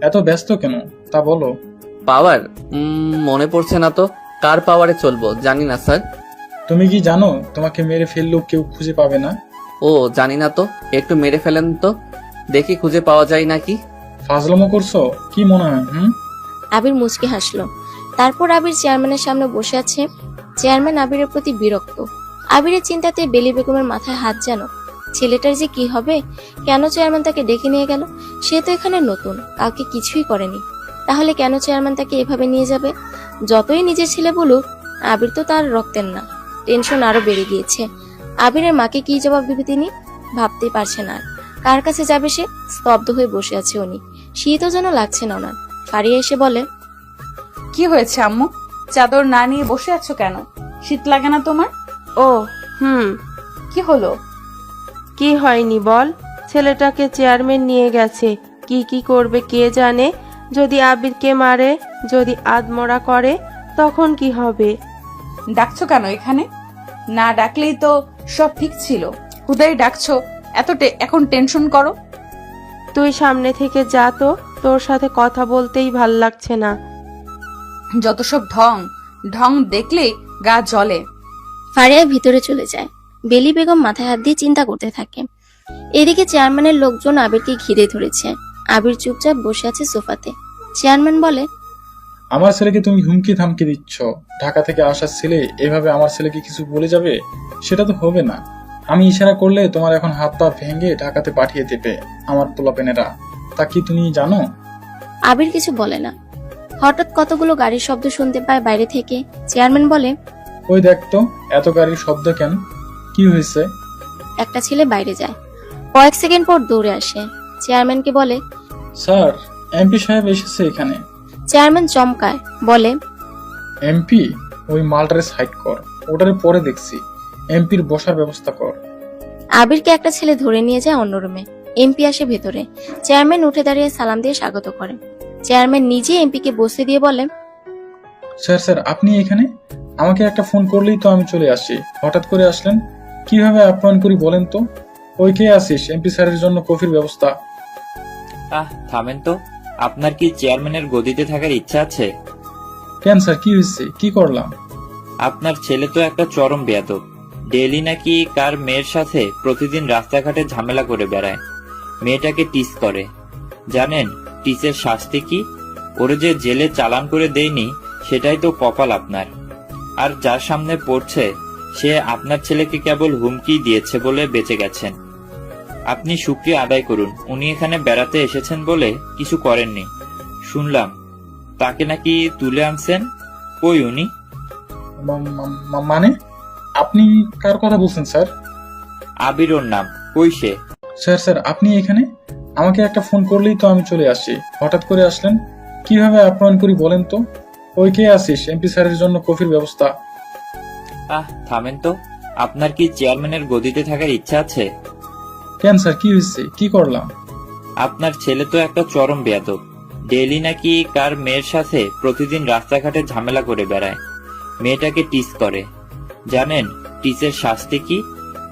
এত ব্যস্ত কেন তা বলো। পাওয়ার মনে পড়ছে না তো। কার পাওয়ারে চলবো জানি না স্যার। তুমি কি জানো তোমাকে মেরে ফেললেও কেউ খুঁজে পাবে না? ও জানি না তো, একটু মেরে ফেলেন তো দেখি খুঁজে পাওয়া যায় নাকি। ফাজলামো করছো কি মনে হয়? আবির মুচকি হাসলো। তারপর আবির চেয়ারম্যানের সামনে বসে আছে। চেয়ারম্যান আবিরের প্রতি বিরক্ত। আবিরের চিন্তাতে বেলি বেগমের মাথায় হাত যেন। ছেলেটার যে কি হবে, কেন চেয়ারম্যান তাকে ডেকে নিয়ে গেল? সে তো এখানে নতুন, কাউকে কিছুই করেনি। তাহলে কেন চেয়ারম্যান তাকে এভাবে নিয়ে যাবে? যতই নিজের ছেলে বলুক, আবির তো তার রক্তের না। টেনশন আরো বেড়ে গিয়েছে। আবিরের মাকে কি জবাব দেবে তিনি, ভাবতেই পারছে না। কার কাছে যাবে সে? স্তব্ধ হয়ে বসে আছে উনি। শীতও যেন লাগছে না ওনার। ফারিয়া এসে বলে, কি হয়েছে আম্মু? চাদর না নিয়ে বসে আছো কেন? শীত লাগে না তোমার? ও হুম। কি হলো? কি হয়নি বল? ছেলেটাকে চেয়ারম্যান নিয়ে গেছে। কি কি করবে কে জানে। যদি আবিরকে মারে, যদি আধমরা করে, তখন কি হবে? ডাকছো কেন এখানে? না ডাকলেই তো সব ঠিক ছিল। হুদাই ডাকছো, এখন টেনশন করো। তুই সামনে থেকে যা তো, তোর সাথে কথা বলতেই ভাল লাগছে না। যত সব ঢং দেখলেই গা জ্বলে। ফারিয়া ভিতরে চলে যায়। বেলি বেগম মাথায় হাত দিয়ে চিন্তা করতে থাকে। এদিকে চেয়ারম্যানের লোকজন আবিরকে ঘিরে ধরেছে। আবির চুপচাপ বসে আছে সোফাতে। চেয়ারম্যান বলে, আমার ছেলেকে তুমি হুমকি থামকি দিচ্ছ? ঢাকা থেকে আসার ছেলে এভাবে আমার ছেলেকে কিছু বলে যাবে? সেটা তো হবে না। আমি ইশারা করলে তোমার এখন হাত পা ভেঙে ঢাকাতে পাঠিয়ে দেবে আমার পোলাপেনেরা। তা কি তুমি জানো? আবির কিছু বলে না। হঠাৎ কতগুলো গাড়ির শব্দ শুনতে পায় বাইরে থেকে। চেয়ারম্যান বলে, ওই দেখতো, এত গাড়ির শব্দ কেন? কি হয়েছে? একটা ছেলে বাইরে যায়। কয়েক সেকেন্ড পর দৌড়ে আসে। চেয়ারম্যানকে বলে, স্যার, এমপি সাহেব এসেছে এখানে। চেয়ারম্যান চমকায়, বলে, এমপি? ওই মালটারে সাইড কর, ওটারে পরে দেখছি। এমপির বসার ব্যবস্থা কর। আবিরকে একটা ছেলে ধরে নিয়ে যায় অন্য রুমে। এমপি আসে ভেতরে। চেয়ারম্যান উঠে দাঁড়িয়ে সালাম দিয়ে স্বাগত করে। চেয়ারম্যান নিজে এমপিকে বসতে দিয়ে বলে, স্যার আপনি এখানে? আমাকে একটা ফোন করলেই তো আমি চলে আসি। হঠাৎ করে আসলেন, কিভাবে আপ্যায়ন করি বলেন তো? ওই কে আসিস? এমপি স্যারের জন্য কফির ব্যবস্থা। থামেন তো। আপনার কি চেয়ারম্যানের গদিতে থাকার ইচ্ছা আছে? কেন স্যার, কি হয়েছে? কি করলাম? আপনার ছেলে তো একটা চরম বেয়াদব। ডেইলি নাকি কার মেয়ের সাথে প্রতিদিন রাস্তাঘাটে ঝামেলা করে বেড়ায়, মেয়েটাকে টিস করে। জানেন টিসের শাস্তি কি? ওরে যে জেলে চালান করে দেয়নি, সেটাই তো কপাল আপনার। আর যার সামনে পড়ছে, সে আপনার ছেলেকে কেবল হুমকি দিয়েছে বলে বেঁচে গেছেন। আপনি শুকরিয়া আদায় করুন, উনি এখানে বেড়াতে এসেছেন বলে কিছু করেননি। শুনলাম তাকে নাকি তুলে আনছেন। কই উনি? মানে আপনি কার কথা বলছেন স্যার? আবির ওর নাম। কই সে? স্যার আপনি এখানে? আমাকে একটা ফোন করলেই তো আমি চলে আসি। হঠাৎ করে আসলেন, কিভাবে আপ্যায়ন করি বলেন তো? ওই কে আসিস? এমপি স্যারের জন্য কফির ব্যবস্থা। থামেন তো। আপনার কি চেয়ারম্যানের গদিতে থাকার ইচ্ছা আছে? কেন স্যার, কি হয়েছে? কি করলাম? আপনার ছেলে তো একটা চরম বেয়াদব। ডেইলি নাকি কার মেয়ের সাথে প্রতিদিন রাস্তাঘাটে ঝামেলা করে বেড়ায়, মেয়েটাকে টিস করে। জানেন টিসের শাস্তি কি?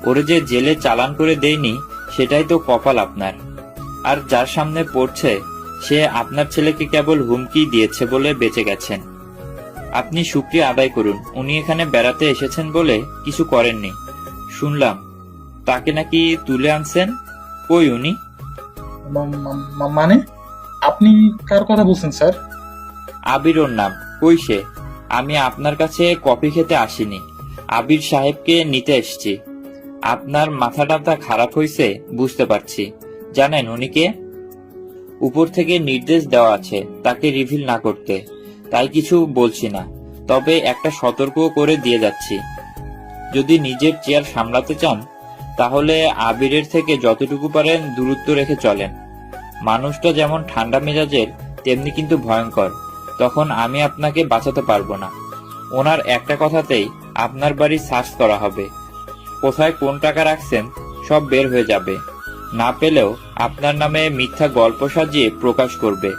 ওরে যে জেলে চালান করে দেয়নি, সেটাই তো কপাল আপনার। আর যার সামনে পড়ছে, সে আপনার ছেলেকে কেবল হুমকি দিয়েছে বলে বেঁচে গেছেন। আপনি শুকরিয়া আদায় করুন, উনি এখানে বেড়াতে এসেছেন বলে কিছু করেননি। শুনলাম তাকে নাকি তুলে আনছেন। কই উনি? মানে আপনি কার কথা বলছেন স্যার? আবির ওর নাম। কই সে? আমি আপনার কাছে কফি খেতে আসিনি, আবির সাহেবকে নিতে এসেছি। আপনার মাথা টাথা খারাপ হয়েছে বুঝতে পারছি। জানেন উনি কে? উপর থেকে নির্দেশ দেওয়া আছে তাকে রিভিল না করতে, তাই কিছু বলছি না। তবে একটা সতর্ক করে দিয়ে যাচ্ছি, যদি নিজের চেয়ার সামলাতে চান তাহলে আবিরের থেকে যতটুকু পারেন দূরত্ব রেখে চলেন। মানুষটা যেমন ঠান্ডা মেজাজের, তেমনি কিন্তু ভয়ঙ্কর। তখন আমি আপনাকে বাঁচাতে পারবো না। ওনার একটা কথাতেই আপনার বাড়ি সার্চ করা হবে। কোথায় কোন টাকা রাখছেন সব বের হয়ে যাবে। না পেলেও আপনার নামে মিথ্যা গল্প সাজিয়ে প্রকাশ করবে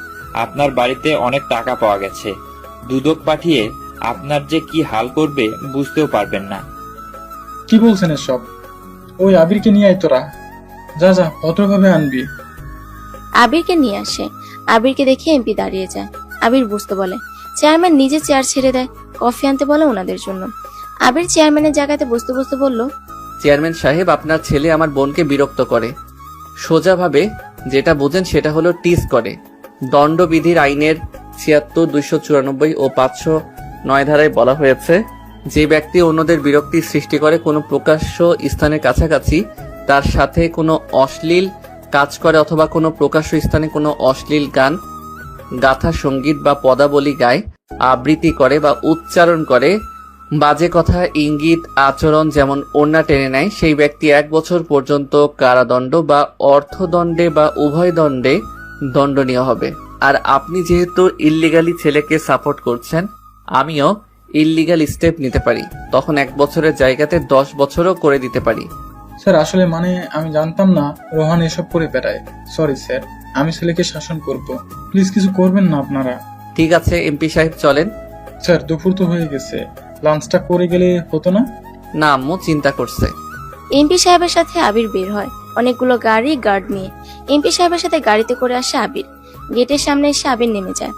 আপনার বাড়িতে অনেক টাকা পাওয়া গেছে। দুদক পাঠিয়ে আপনার যে কি হাল করবে বুঝতেও পারবেন না। কি বলছেন এসব? ওই আবিরকে নিয়ে আয় তোরা। যা ভদ্রভাবে আনবি। আবিরকে নিয়ে আসে। আবিরকে দেখে এমপি দাঁড়িয়ে যায়। আবির বুঝতে বলে। চেয়ারম্যান নিজে চেয়ার ছেড়ে দেয়, কফি আনতে বলে ওনাদের জন্য। আবির চেয়ারম্যানের জায়গাতে বসতে বসতে বলল, চেয়ারম্যান সাহেব, আপনার ছেলে আমার বোনকে বিরক্ত করে। সোজাভাবে যেটা বোঝেন সেটা হলো টিজ করে। দণ্ডবিধির আইনের ৭৬, ২৯৪ ও ৫০৯ ধারায় বলা হয়েছে, যে ব্যক্তি অন্যদের বিরক্তি সৃষ্টি করে কোনো প্রকাশ্য স্থানের কাছাকাছি, তার সাথে কোনো অশ্লীল কাজ করে অথবা কোনো প্রকাশ্য স্থানে কোনো অশ্লীল গান, গাথা, সঙ্গীত বা পদাবলী গায়, আবৃত্তি করে বা উচ্চারণ করে, বাজে কথা, ইঙ্গিত, আচরণ যেমন ওড়না টেনে নেয়, সেই ব্যক্তি ১ বছর পর্যন্ত কারাদণ্ড বা অর্থদণ্ডে বা উভয় দণ্ডে দণ্ডনীয় হবে। আর আপনি যেহেতু ইল্লিগালি ছেলেকে সাপোর্ট করছেন, আমিও ইল্লিগাল স্টেপ নিতে পারি, তখন 1 বছরের জায়গাতে 10 বছরও করে দিতে পারি। স্যার আসলে মানে আমি জানতাম না রোহান এসব করে বেড়ায়। সরি স্যার, আমি ছেলেকে শাসন করব। প্লিজ কিছু করবেন না আপনারা। ঠিক আছে এমপি সাহেব, চলেন। স্যার দুপুর তো হয়ে গেছে, লাঞ্চটা করে গেলে হতো না? না, আম্মু চিন্তা করছে। এমপি সাহেবের সাথে আবির বের হয় অনেকগুলো গাড়ি গার্ড নিয়ে। এমপি সাহেবের সাথে গাড়িতে করে আসে আবির। গেটের সামনে এসে আবির নেমে যায়।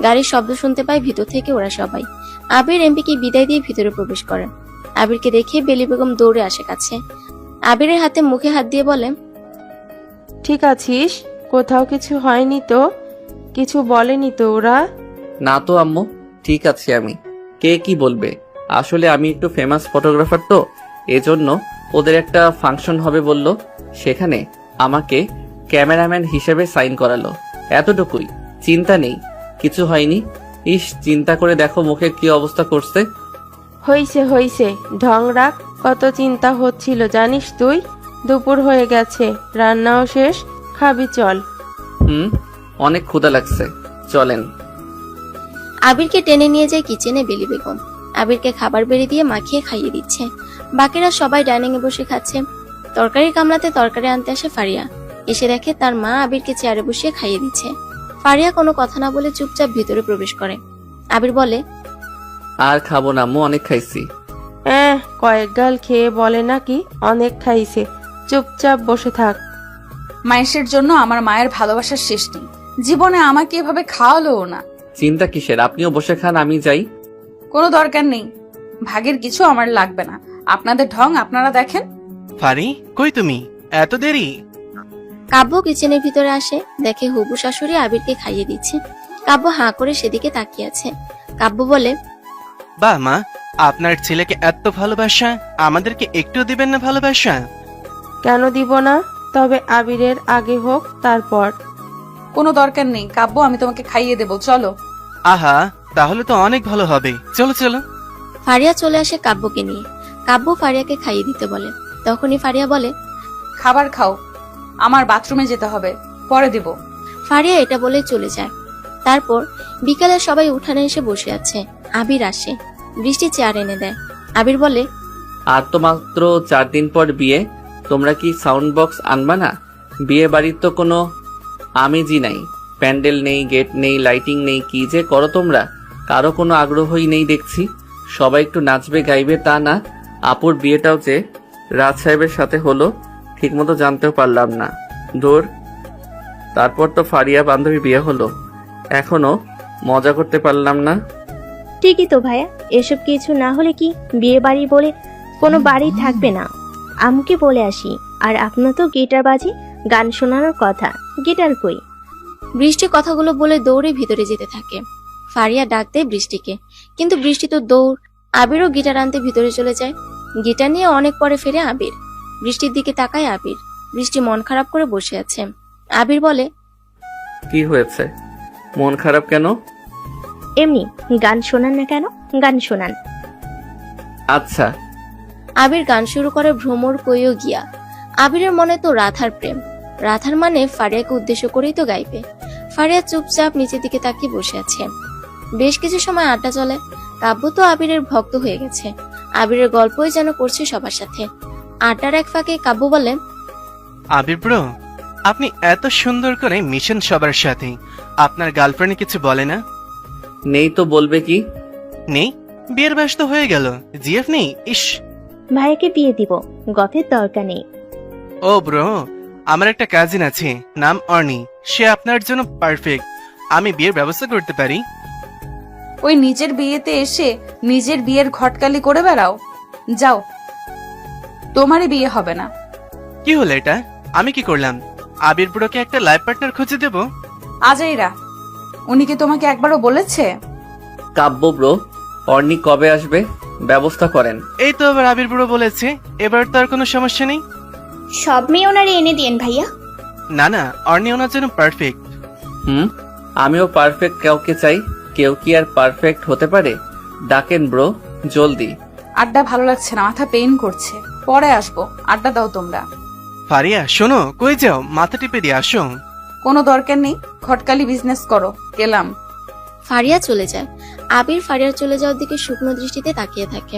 গাড়ির শব্দ শুনতে পায় ভিতর থেকে ওরা সবাই। আবির এমপিকে বিদায় দিয়ে ভিতরে প্রবেশ করেন। আবিরকে দেখে বেলি বেগম দৌড়ে আসে কাছে। আবিরের হাতে মুখে হাত দিয়ে বলে, ঠিক আছিস? কোথাও কিছু হয়নি তো? কিছু বলেনি তো ওরা? না তো আম্মু, ঠিক আছে আমি। কে কি বলবে, আসলে আমি একটু ফেমাস ফটোগ্রাফার তো, এজন্য ওদের একটা ফাংশন হবে বলল, সেখানে আমাকে ক্যামেরাম্যান হিসেবে সাইন করালো, এতটুকুই। চিন্তা নেই, কিছু হয়নি। ইস, চিন্তা করে দেখো মুখের কি অবস্থা করছে। হইছে হইছে, ঢং রাখ। কত চিন্তা হচ্ছিল জানিস তুই? দুপুর হয়ে গেছে, রান্নাও শেষ, খাবি চল। অনেক ক্ষুধা লাগছে, চলেন। আবিরকে টেনে নিয়ে যায় কিচেনে বেলি বেগম। আবিরকে খাবার বেড়ে দিয়ে মাখিয়ে খাইয়ে দিচ্ছে। বাকিরা সবাই ডাইনিং এ বসে খাচ্ছে। তরকারি কামলাতে তরকারি আনতে আসে ফারিয়া। এসে দেখে তার মা আবিরকে চেয়ারে বসিয়ে খাইয়ে দিচ্ছে। ফারিয়া কোনো কথা না বলে চুপচাপ ভিতরে প্রবেশ করে। আবির বলে, আর খাবো না আম্মু, অনেক খাইছি। কয়েক গাল খেয়ে বলে নাকি অনেক খাইছে। চুপচাপ বসে থাক। মায়ের জন্য আমার মায়ের ভালোবাসার শেষ নেই। জীবনে আমাকে এভাবে খাওয়ালো না। চিন্তা কিসের, আপনিও বসে খান, আমি যাই। কোনো দরকার নেই, ভাগের কিছু আমার লাগবে না। আপনাদের ঢং আপনারা দেখেন। ফারি, কই তুমি? এত দেরি? কাব্য কিচেনের ভিতরে আসে, দেখে হবু শাশুড়ি আবিরকে খাইয়ে দিচ্ছে। কাব্য হাঁ করে সেদিকে তাকিয়ে আছে। কাব্য বলে, বা মা, আপনার ছেলেকে এত ভালোবাসা, আমাদেরকে একটু দিবেন না ভালোবাসা? কেন দিব না? তবে আবিরের আগে হোক, তারপর। কোনো দরকার নেই কাব্য, আমি তোমাকে খাইয়ে দেবো, চলো। আহা, তাহলে তো অনেক ভালো হবে। চলো চলো। ফারিয়া চলে আসে কাব্যকে নিয়ে। কাব্য ফারিয়াকে খাইয়ে দিতে বলে। তখনই ফারিয়া বলে, খাবার খাও, আমার বাথরুমে যেতে হবে, পরে দিব। ফারিয়া এটা বলে চলে যায়। তারপর বিকালে সবাই উঠানে এসে বসে আছে। আবির আসে, বৃষ্টি চেয়ার এনে দেয়। আবির বলে, আর তো মাত্র 4 দিন পর বিয়ে, তোমরা কি সাউন্ড বক্স আনবা না? বিয়ে বাড়ির তো কোনো আমেজই নাই, প্যান্ডেল নেই, গেট নেই, লাইটিং নেই, কি যে করো তোমরা। কারো কোনো আগ্রহই নেই দেখছি। সবাই একটু নাচবে গাইবে তা না। আপুর বিয়েটাও যে রাজ সাহেবের সাথে হলো, ঠিকমতো জানতেও পারলাম না। দূর। তারপর তো ফারিয়া বান্ধবী বিয়ে হলো, এখনো মজা করতে পারলাম না। ঠিকই তো ভাইয়া, এসব কিছু না হলে কি বিয়ে বাড়ি বলে কোনো বাড়ি থাকবে না? আম্মুকে বলে আসি। আর আপনার তো গিটার বাজি, গান শোনানোর কথা, গিটার কই? বৃষ্টি কথাগুলো বলে দৌড়ে ভিতরে যেতে থাকে। ফারিয়া ডাক দেয় বৃষ্টিকে, কিন্তু বৃষ্টি তো দৌড়। আবিরও গিটার আনতে ভিতরে চলে যায়। গিটার নিয়ে অনেক পরে ফিরে আবির। বৃষ্টির দিকে তাকায় আবির। বৃষ্টি মন খারাপ করে বসে আছে। আবির বলে, কি হয়েছে, মন খারাপ কেন? এমনি। গান শোনান না কেন? গান শোনান। আচ্ছা। আবির গান শুরু করে ভ্রমর কইও গিয়া। আবিরের মনে তো রাধার প্রেম। রাধার মানে ফারিয়াকে উদ্দেশ্য করেই তো গাইবে। ফারিয়া চুপচাপ নিচের দিকে তাকিয়ে বসে আছে। বেশ কিছু সময় আড্ডা চলে। কাব্য তো আবিরের ভক্ত হয়ে গেছে। আবিরের গল্পই যেন করছে সবার সাথে। আড্ডার এক ফাঁকে কাব্য বলে, আবির ব্রো, আপনি এত সুন্দর করে মিশন সবার সাথে, আপনার গার্লফ্রেন্ড কিছু বলে না? নেই তো, বলবে কি? নেই? বিয়ের ব্যস্ত হয়ে গেল, জিএফ নেই? ইস। ভাইয়াকে বিয়ে দিব, গথের দরকার নেই। ও ব্রো, আমার একটা কাজিন আছে, নাম অর্নি। সে আপনার জন্য পারফেক্ট। আমি বিয়ের ব্যবস্থা করতে পারি। ওই নিজের বিয়েতে এসে নিজের বিয়ের ঘটকালি করে বেড়াও। যাও, তোমারই বিয়ে হবে না। কি হলো এটা? আমি কি করলাম? আবির ব্রোকে একটা লাইফ পার্টনার খুঁজে দেব? আজাইরা, উনি কি তোমাকে একবারও বলেছে? কাব্য ব্রো, অর্নি কবে আসবে? ব্যবস্থা করেন। এই তো আবার আবির ব্রো বলেছে, এবার তো আর কোনো সমস্যা নেই। সব মেয়ে ওনারে এনে দিয়েন ভাইয়া। না না, অর্নি ওনার জন্য পারফেক্ট। আমিও পারফেক্ট কাউকে চাই। কেউ কি আর পারফেক্ট হতে পারে? ডাকেন ব্রো, জলদি। আড্ডা ভালো লাগছে না, মাথা পেইন করছে। পরে আসবো, আড্ডা দাও তোমরা। ফারিয়া শোনো, কই যাও? মাথা টিপে দিয়ে আসো। কোনো দরকার নেই, ঘটকালি বিজনেস করো, গেলাম। ফারিয়া চলে যায়। আবির ফারিয়ার চলে যাওয়ার দিকে শুকনো দৃষ্টিতে তাকিয়ে থাকে।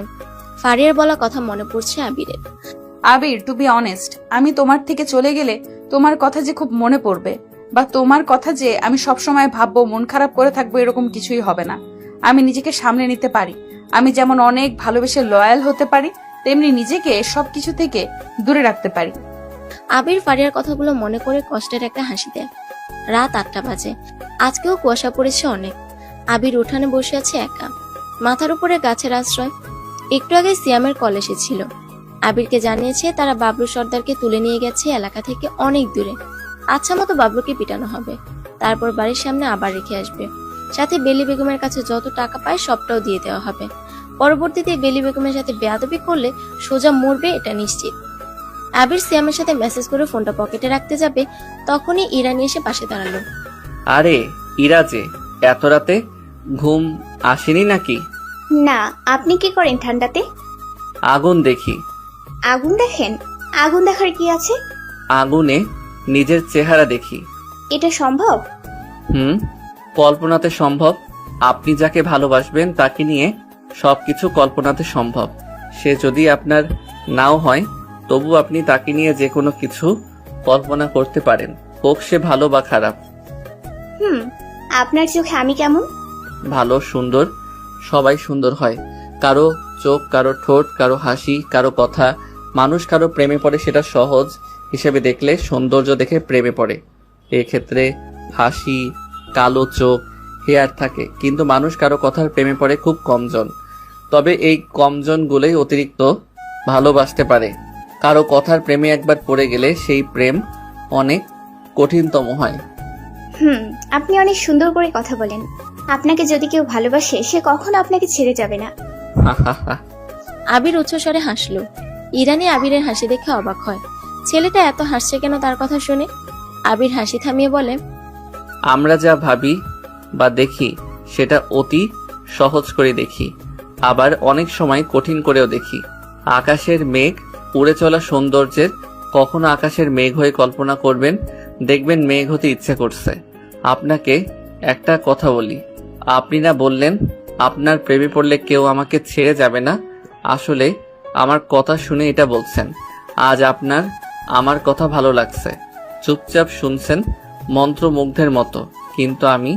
ফারিয়ার বলা কথা মনে পড়ছে আবিরের। আবির, টু বি অনেস্ট, আমি তোমার থেকে চলে গেলে তোমার কথা যে খুব মনে পড়বে, বা তোমার কথা যে আমি সবসময় ভাববো, মন খারাপ করে থাকবো, এরকম কিছুই হবে না। আমি নিজেকে সামলে নিতে পারি। আমি যেমন অনেক ভালোবেসে লয়াল হতে পারি, তেমনি নিজেকে সবকিছু থেকে দূরে রাখতে পারি। আবির ফারিয়ার কথাগুলো মনে করে কষ্টের একটা হাসি দেয়। রাত 8টা বাজে। আজকেও কুয়াশা পড়েছে অনেক। আবির উঠানে বসে আছে একা, মাথার উপরে গাছের আশ্রয়। একটু আগে সিয়ামের কল এসেছিল। আবিরকে জানিয়েছে তারা বাবলু সর্দারকে তুলে নিয়ে গেছে এলাকা থেকে অনেক দূরে। আচ্ছা মতো বাবলুকে পিটানো হবে, তারপর বাড়ির সামনে আবার রেখে আসবে। সাথে বেলি বেগমের কাছে যত টাকা পায় সবটাও দিয়ে দেওয়া হবে। পরবর্তীতে বেলি বেগমের সাথে বেয়াদবি করলে সোজা মরবে, এটা নিশ্চিত। আবির সিয়ামের সাথে মেসেজ করে ফোনটা পকেটে রাখতে যাবে, তখনই ইরানি এসে পাশে দাঁড়ালো। আরে ইরা যে, এত রাতে ঘুম আসেনি নাকি? না, আপনি কি করেন ঠান্ডাতে? আগুন দেখি। আগুন দেখেন? আগুন দেখার কি আছে? আগুনে নিজের চেহারা দেখি। এটা সম্ভব? কল্পনাতে সম্ভব। আপনি যাকে ভালোবাসবেন তাকে নিয়ে সবকিছু কল্পনাতে সম্ভব। সে যদি আপনার নাও হয়, তবু আপনি তাকে নিয়ে যে কোনো কিছু কল্পনা করতে পারেন, হোক সে ভালো বা খারাপ। আপনার চোখে আমি কেমন? ভালো, সুন্দর। সবাই সুন্দর হয়। কারো চোখ, কারো ঠোঁট, কারো হাসি, কারো কথা। মানুষ কারো প্রেমে পড়ে সেটা সহজ হিসেবে দেখলে সৌন্দর্য দেখে প্রেমে পড়ে। এক্ষেত্রে হাসি, কালো চোখ, হেয়ার থাকে, কিন্তু মানুষ কারো কথার প্রেমে পড়ে খুব কমজন। তবে এই কমজনগুলোই অতিরিক্ত ভালোবাসতে পারে। কারো কথার প্রেমে একবার পড়ে গেলে সেই প্রেম অনেক কঠিনতম হয়। আপনি অনেক সুন্দর করে কথা বলেন। আপনাকে যদি কেউ ভালোবাসে, সে কখনো আপনাকে ছেড়ে যাবে না। আবির উচ্চস্বরে হাসলো। ইরানি আবিরের হাসি দেখে অবাক হয়। ছেলেটা এত হাসছে কেন তার কথা শুনে? আবির হাসি থামিয়ে বলে, আমরা যা ভাবি বা দেখি সেটা অতি সহজ করে দেখি, আবার অনেক সময় কঠিন করেও দেখি। আকাশের মেঘ, উড়ে চলা সৌন্দর্যের কখনো আকাশের মেঘ হয়ে কল্পনা করবেন, দেখবেন মেঘ হতে ইচ্ছে করছে। আপনাকে একটা কথা বলি, আপনি না বললেন আপনার প্রেমে পড়লে কেউ আমাকে ছেড়ে যাবে না? আসলে আমার কথা শুনে এটা বলছেন। আজ আপনার আমার কথা ভালো লাগছে, চুপচাপ শুনছেন মন্ত্রমুগ্ধের মতো। কিন্তু আমি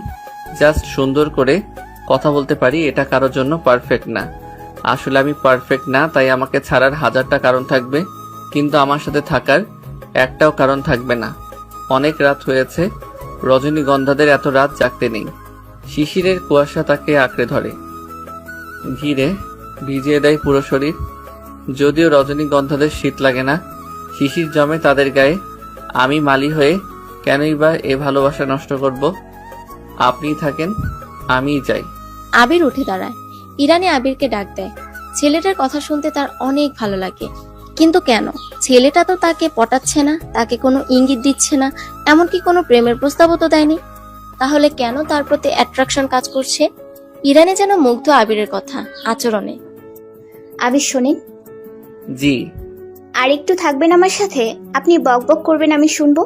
জাস্ট সুন্দর করে কথা বলতে পারি, এটা কারোর জন্য পারফেক্ট না। আসলে আমি পারফেক্ট না, তাই আমাকে ছাড়ার 1000টা কারণ থাকবে, কিন্তু আমার সাথে থাকার একটাও কারণ থাকবে না। অনেক রাত হয়েছে, রজনীগন্ধাদের এত রাত জাগতে নেই। শিশিরের কুয়াশা তাকে আঁকড়ে ধরে, ঘিরে ভিজিয়ে দেয় পুরো শরীর। যদিও রজনীগন্ধাদের শীত লাগে না, শিশির জমে তাদের গায়ে। আমি মালি হয়ে কেনই বা এ ভালোবাসা নষ্ট করব? আপনিই থাকেন, আমিই যাই। আবির উঠে দাঁড়ায়। ইরানি আবিরকে ডাক দেয়। ছেলেটার কথা শুনতে তার অনেক ভালো লাগে, কিন্তু কেন? ছেলেটা তো তাকে পটাচ্ছে না, তাকে কোনো ইঙ্গিত দিচ্ছে না, এমনকি কোনো প্রেমের প্রস্তাবও তো দেয়নি। তাহলে কেন তার প্রতি অ্যাট্রাকশন কাজ করছে? ইরানি যেন মুগ্ধ আবিরের কথা, আচরণে। আবির শোনেন। জি। আর একটু থাকবেন আমার সাথে? আপনি বকবক করবেন, আমি শুনবো।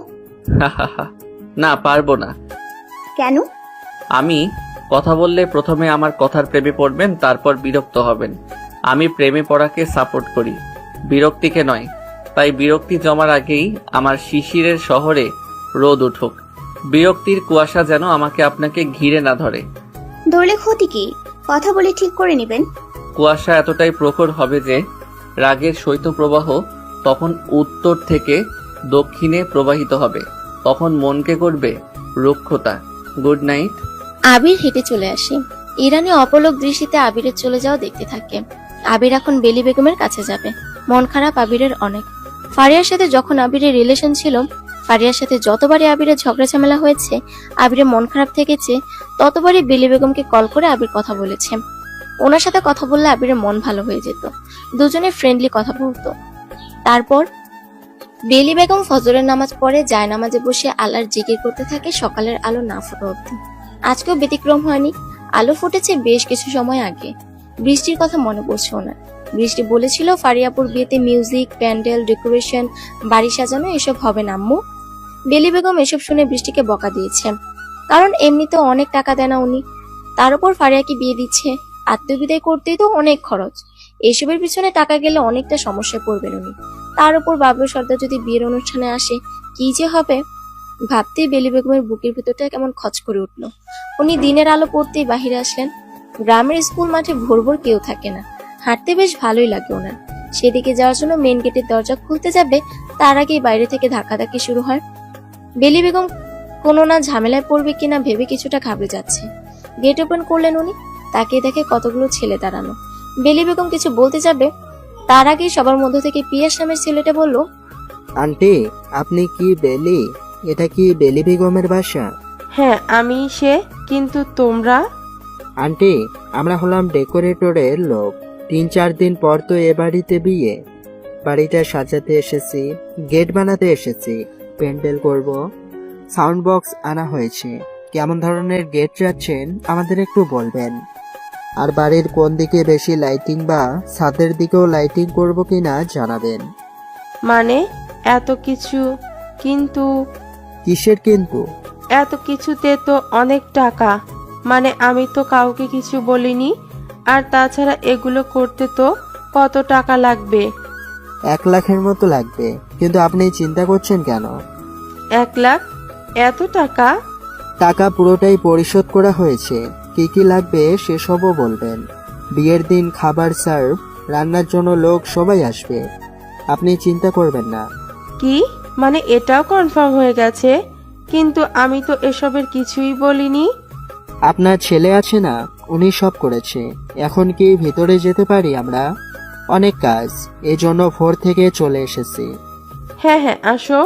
না, পারবো না। কেন? আমি কথা বললে প্রথমে আমার কথার প্রেমে পড়বেন, তারপর বিরক্ত হবেন। আমি প্রেমে পড়াকে সাপোর্ট করি, বিরক্তিকে নয়। তাই বিরক্তি জমার আগেই আমার শিশিরের শহরে রোদ উঠুক। বিরক্তির কুয়াশা যেন আমাকে আপনাকে ঘিরে না ধরে। ধরলে ক্ষতি কি? কথা বলে ঠিক করে নেবেন। কুয়াশা এতটাই প্রখর হবে যে রাগের শৈত্যপ্রবাহ তখন উত্তর থেকে দক্ষিণে প্রবাহিত হবে, তখন মনকে করবে রুক্ষতা। Good night. আবির হেঁটে চলে আসে। ইরানি অপলক দৃষ্টিতে আবিরের চলে যাওয়া দেখতে থাকে। আবির এখন বেলি বেগমের কাছে যাবে। মন খারাপ আবিরের অনেক। ফারিয়ার সাথে যখন আবিরের রিলেশন ছিল, ফারিয়ার সাথে যতবারই আবিরের ঝগড়া ঝামেলা হয়েছে, আবিরের মন খারাপ থেকেছে, ততবারই বেলি বেগমকে কল করে আবির কথা বলেছে। ওনার সাথে কথা বললে আবিরের মন ভালো হয়ে যেত। দুজনে ফ্রেন্ডলি কথা বলতো। তারপর বেলি বেগম ফজরের নামাজ পড়ে জায়নামাজে বসে আল্লাহর জিকির করতে থাকে সকালের আলো না ফোটা অবধি। আজকেও ব্যতিক্রম হয়নি। আলো ফুটেছে বেশ কিছু সময় আগে। বৃষ্টির কথা মনে পড়ছে ওনার। বৃষ্টি বলেছিল ফারিয়াপুর বিয়েতে মিউজিক, প্যান্ডেল, ডেকোরেশন, বাড়ি সাজানো এসব হবে না আম্মু। বেলি বেগম এসব শুনে বৃষ্টিকে বকা দিয়েছে, কারণ এমনিতেও অনেক টাকা দেয় না উনি। তার উপর ফারিয়াকে বিয়ে দিচ্ছে, আত্মবিদায় করতেই তো অনেক খরচ। এসবের পিছনে টাকা গেলে অনেকটা সমস্যায় পড়বেন উনি। তার উপর বাবলু সর্দার যদি বিয়ের অনুষ্ঠানে আসে, কি যে হবে ভাবতেই বেলি বেগমের বুকের ভিতরটা কেমন খচ করে উঠল। উনি দিনের আলো পড়তেই বাহিরে আসলেন। গ্রামের স্কুল মাঠে ভোর ভোর কেউ থাকে না, হাঁটতে বেশ ভালোই লাগে ওনার। সেদিকে যাওয়ার জন্য মেন গেটের দরজা খুলতে যাবে, তার আগেই বাইরে থেকে ধাক্কাধাক্কি শুরু হয়। বেলি বেগম কোনো না ঝামেলায় পড়বে কিনা ভেবে কিছুটা ঘাবড়ে যাচ্ছে। গেট ওপেন করলেন উনি। তাকিয়ে দেখে কতগুলো ছেলে দাঁড়ানো। বেলি বেগম কিছু বলতে যাবে, তার আগেই সবার মধ্য থেকে পিয়াস নামের ছেলেটা বলল, আন্টি, আপনি কি বেলি? এটা কি বেলি বেগমের বাসা? হ্যাঁ, আমি সে। কিন্তু তোমরা? আন্টি, আমরা হলাম ডেকোরেটরের লোক। 3-4 দিন পর তো এ বাড়িতে বিয়ে। বাড়িটা সাজাতে এসেছি, গেট বানাতে এসেছি, প্যান্ডেল করব, সাউন্ড বক্স আনা হয়েছে। কেমন ধরনের গেট চাচ্ছেন আমাদের একটু বলবেন। আর বাড়ির কোন দিকে বেশি লাইটিং বা ছাদের দিকেও লাইটিং করব কিনা জানাবেন। মানে এত কিছু? কিন্তু কিসের কিন্তু? এত কিছুতে তো অনেক টাকা। মানে আমি তো কাউকে কিছু বলিনি। আর তাছাড়া এগুলো করতে তো কত টাকা লাগবে? 1 লাখের মতো লাগবে। কিন্তু আপনি চিন্তা করছেন কেন? 1 লাখ? এত টাকা? টাকা পুরোটাই পরিশোধ করা হয়েছে। কি কি লাগবে সেসবও বলবেন। বিয়ের দিন খাবার সার্ভ, রান্নার জন্য লোক সবাই আসবে। আপনি চিন্তা করবেন না। কি মানে এটাও কনফার্ম হয়ে গেছে? কিন্তু আমি তো এসবের কিছুই বলিনি। আপনার ছেলে আছে না, উনি সব করেছে। এখন কি ভিতরে যেতে পারি আমরা? অনেক কাজ, এজন্য ভোর থেকে চলে এসেছি। হ্যাঁ হ্যাঁ, আসো।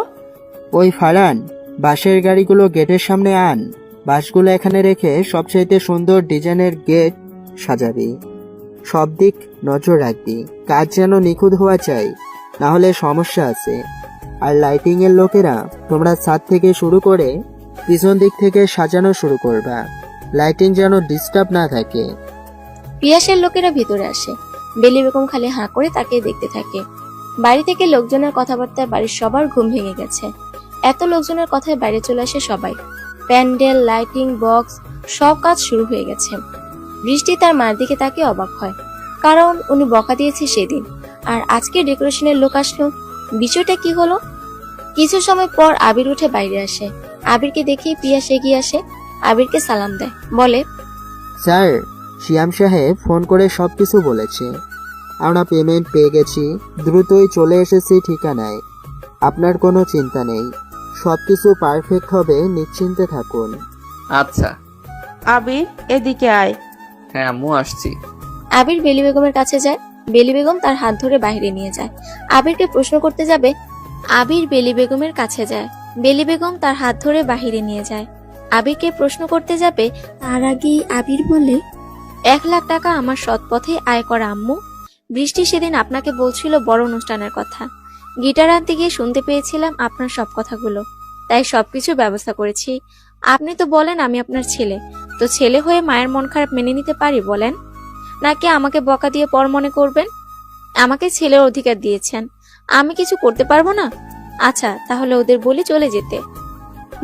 ওই ফারান, বাসের গাড়িগুলো গেটের সামনে আন। বাসগুলো এখানে রেখে সবচাইতে সুন্দর ডিজাইনের গেট সাজাবি। সব দিক নজর রাখবি, কাজ যেন নিখুঁত হওয়া চাই, না হলে সমস্যা আছে। আর লাইটিং এর লোকেরা, তোমরা ছাদ থেকে শুরু করে পিছন দিক থেকে সাজানো শুরু করবা। লাইটিং যেন ডিস্টার্ব না থাকে। পিয়াসের লোকেরা ভিতরে আসে। বেলি বেগম খালি হাঁ করে তাকিয়ে দেখতে থাকে। বাড়ি থেকে লোকজনের কথাবার্তায় বাড়ির সবার ঘুম ভেঙে গেছে। এত লোকজনের কথায় বাইরে চলে আসে সবাই। প্যান্ডেল, লাইটিং, বক্স সব কাজ শুরু হয়ে গেছে। বৃষ্টি তার মার দিকে তাকিয়ে অবাক হয়, কারণ উনি বকা দিয়েছে সেদিন, আর আজকে ডেকোরেশনের লোক আসলো। বিষয়টা কি হলো? কিছু সময় পর আবির উঠে বাইরে আসে। আবিরকে দেখে পিয়াস এগিয়ে আসে, আবিরকে সালাম দেয়, বলে, স্যার, শিয়াম সাহেব ফোন করে সবকিছু বলেছে। আমরা পেমেন্ট পেয়ে গেছি, দ্রুতই চলে এসেছি ঠিকানায়। আপনার কোনো চিন্তা নেই, সবকিছু পারফেক্ট হবে, নিশ্চিন্তে থাকুন। আচ্ছা। আবির, এদিকে আয়। হ্যাঁ আম্মু, আসছি। আবির বেলি বেগমের কাছে যায়। বেলি বেগম তার হাত ধরে বাইরে নিয়ে যায়। আবিরকে প্রশ্ন করতে যাবে, আবির বেলি বেগমের কাছে যায়। বেলি বেগম তার হাত ধরে বাহিরে নিয়ে যায়। আবিরকে প্রশ্ন করতে যাবে, তার আগেই আবির বলে, 1 লাখ টাকা আমার সৎ পথে আয় করা আম্মু। বৃষ্টি সেদিন আপনাকে বলছিল বড় অনুষ্ঠানের কথা। গিটার আনতে গিয়ে শুনতে পেয়েছিলাম আপনার সব কথাগুলো, তাই সবকিছু ব্যবস্থা করেছি। আপনি তো বলেন আমি আপনার ছেলে, তো ছেলে হয়ে মায়ের মন খারাপ মেনে নিতে পারি বলেন? নাকি আমাকে বকা দিয়ে পর মনে করবেন? আমাকে ছেলের অধিকার দিয়েছেন, আমি কিছু করতে পারবো না? আচ্ছা, তাহলে ওদের বলি চলে যেতে।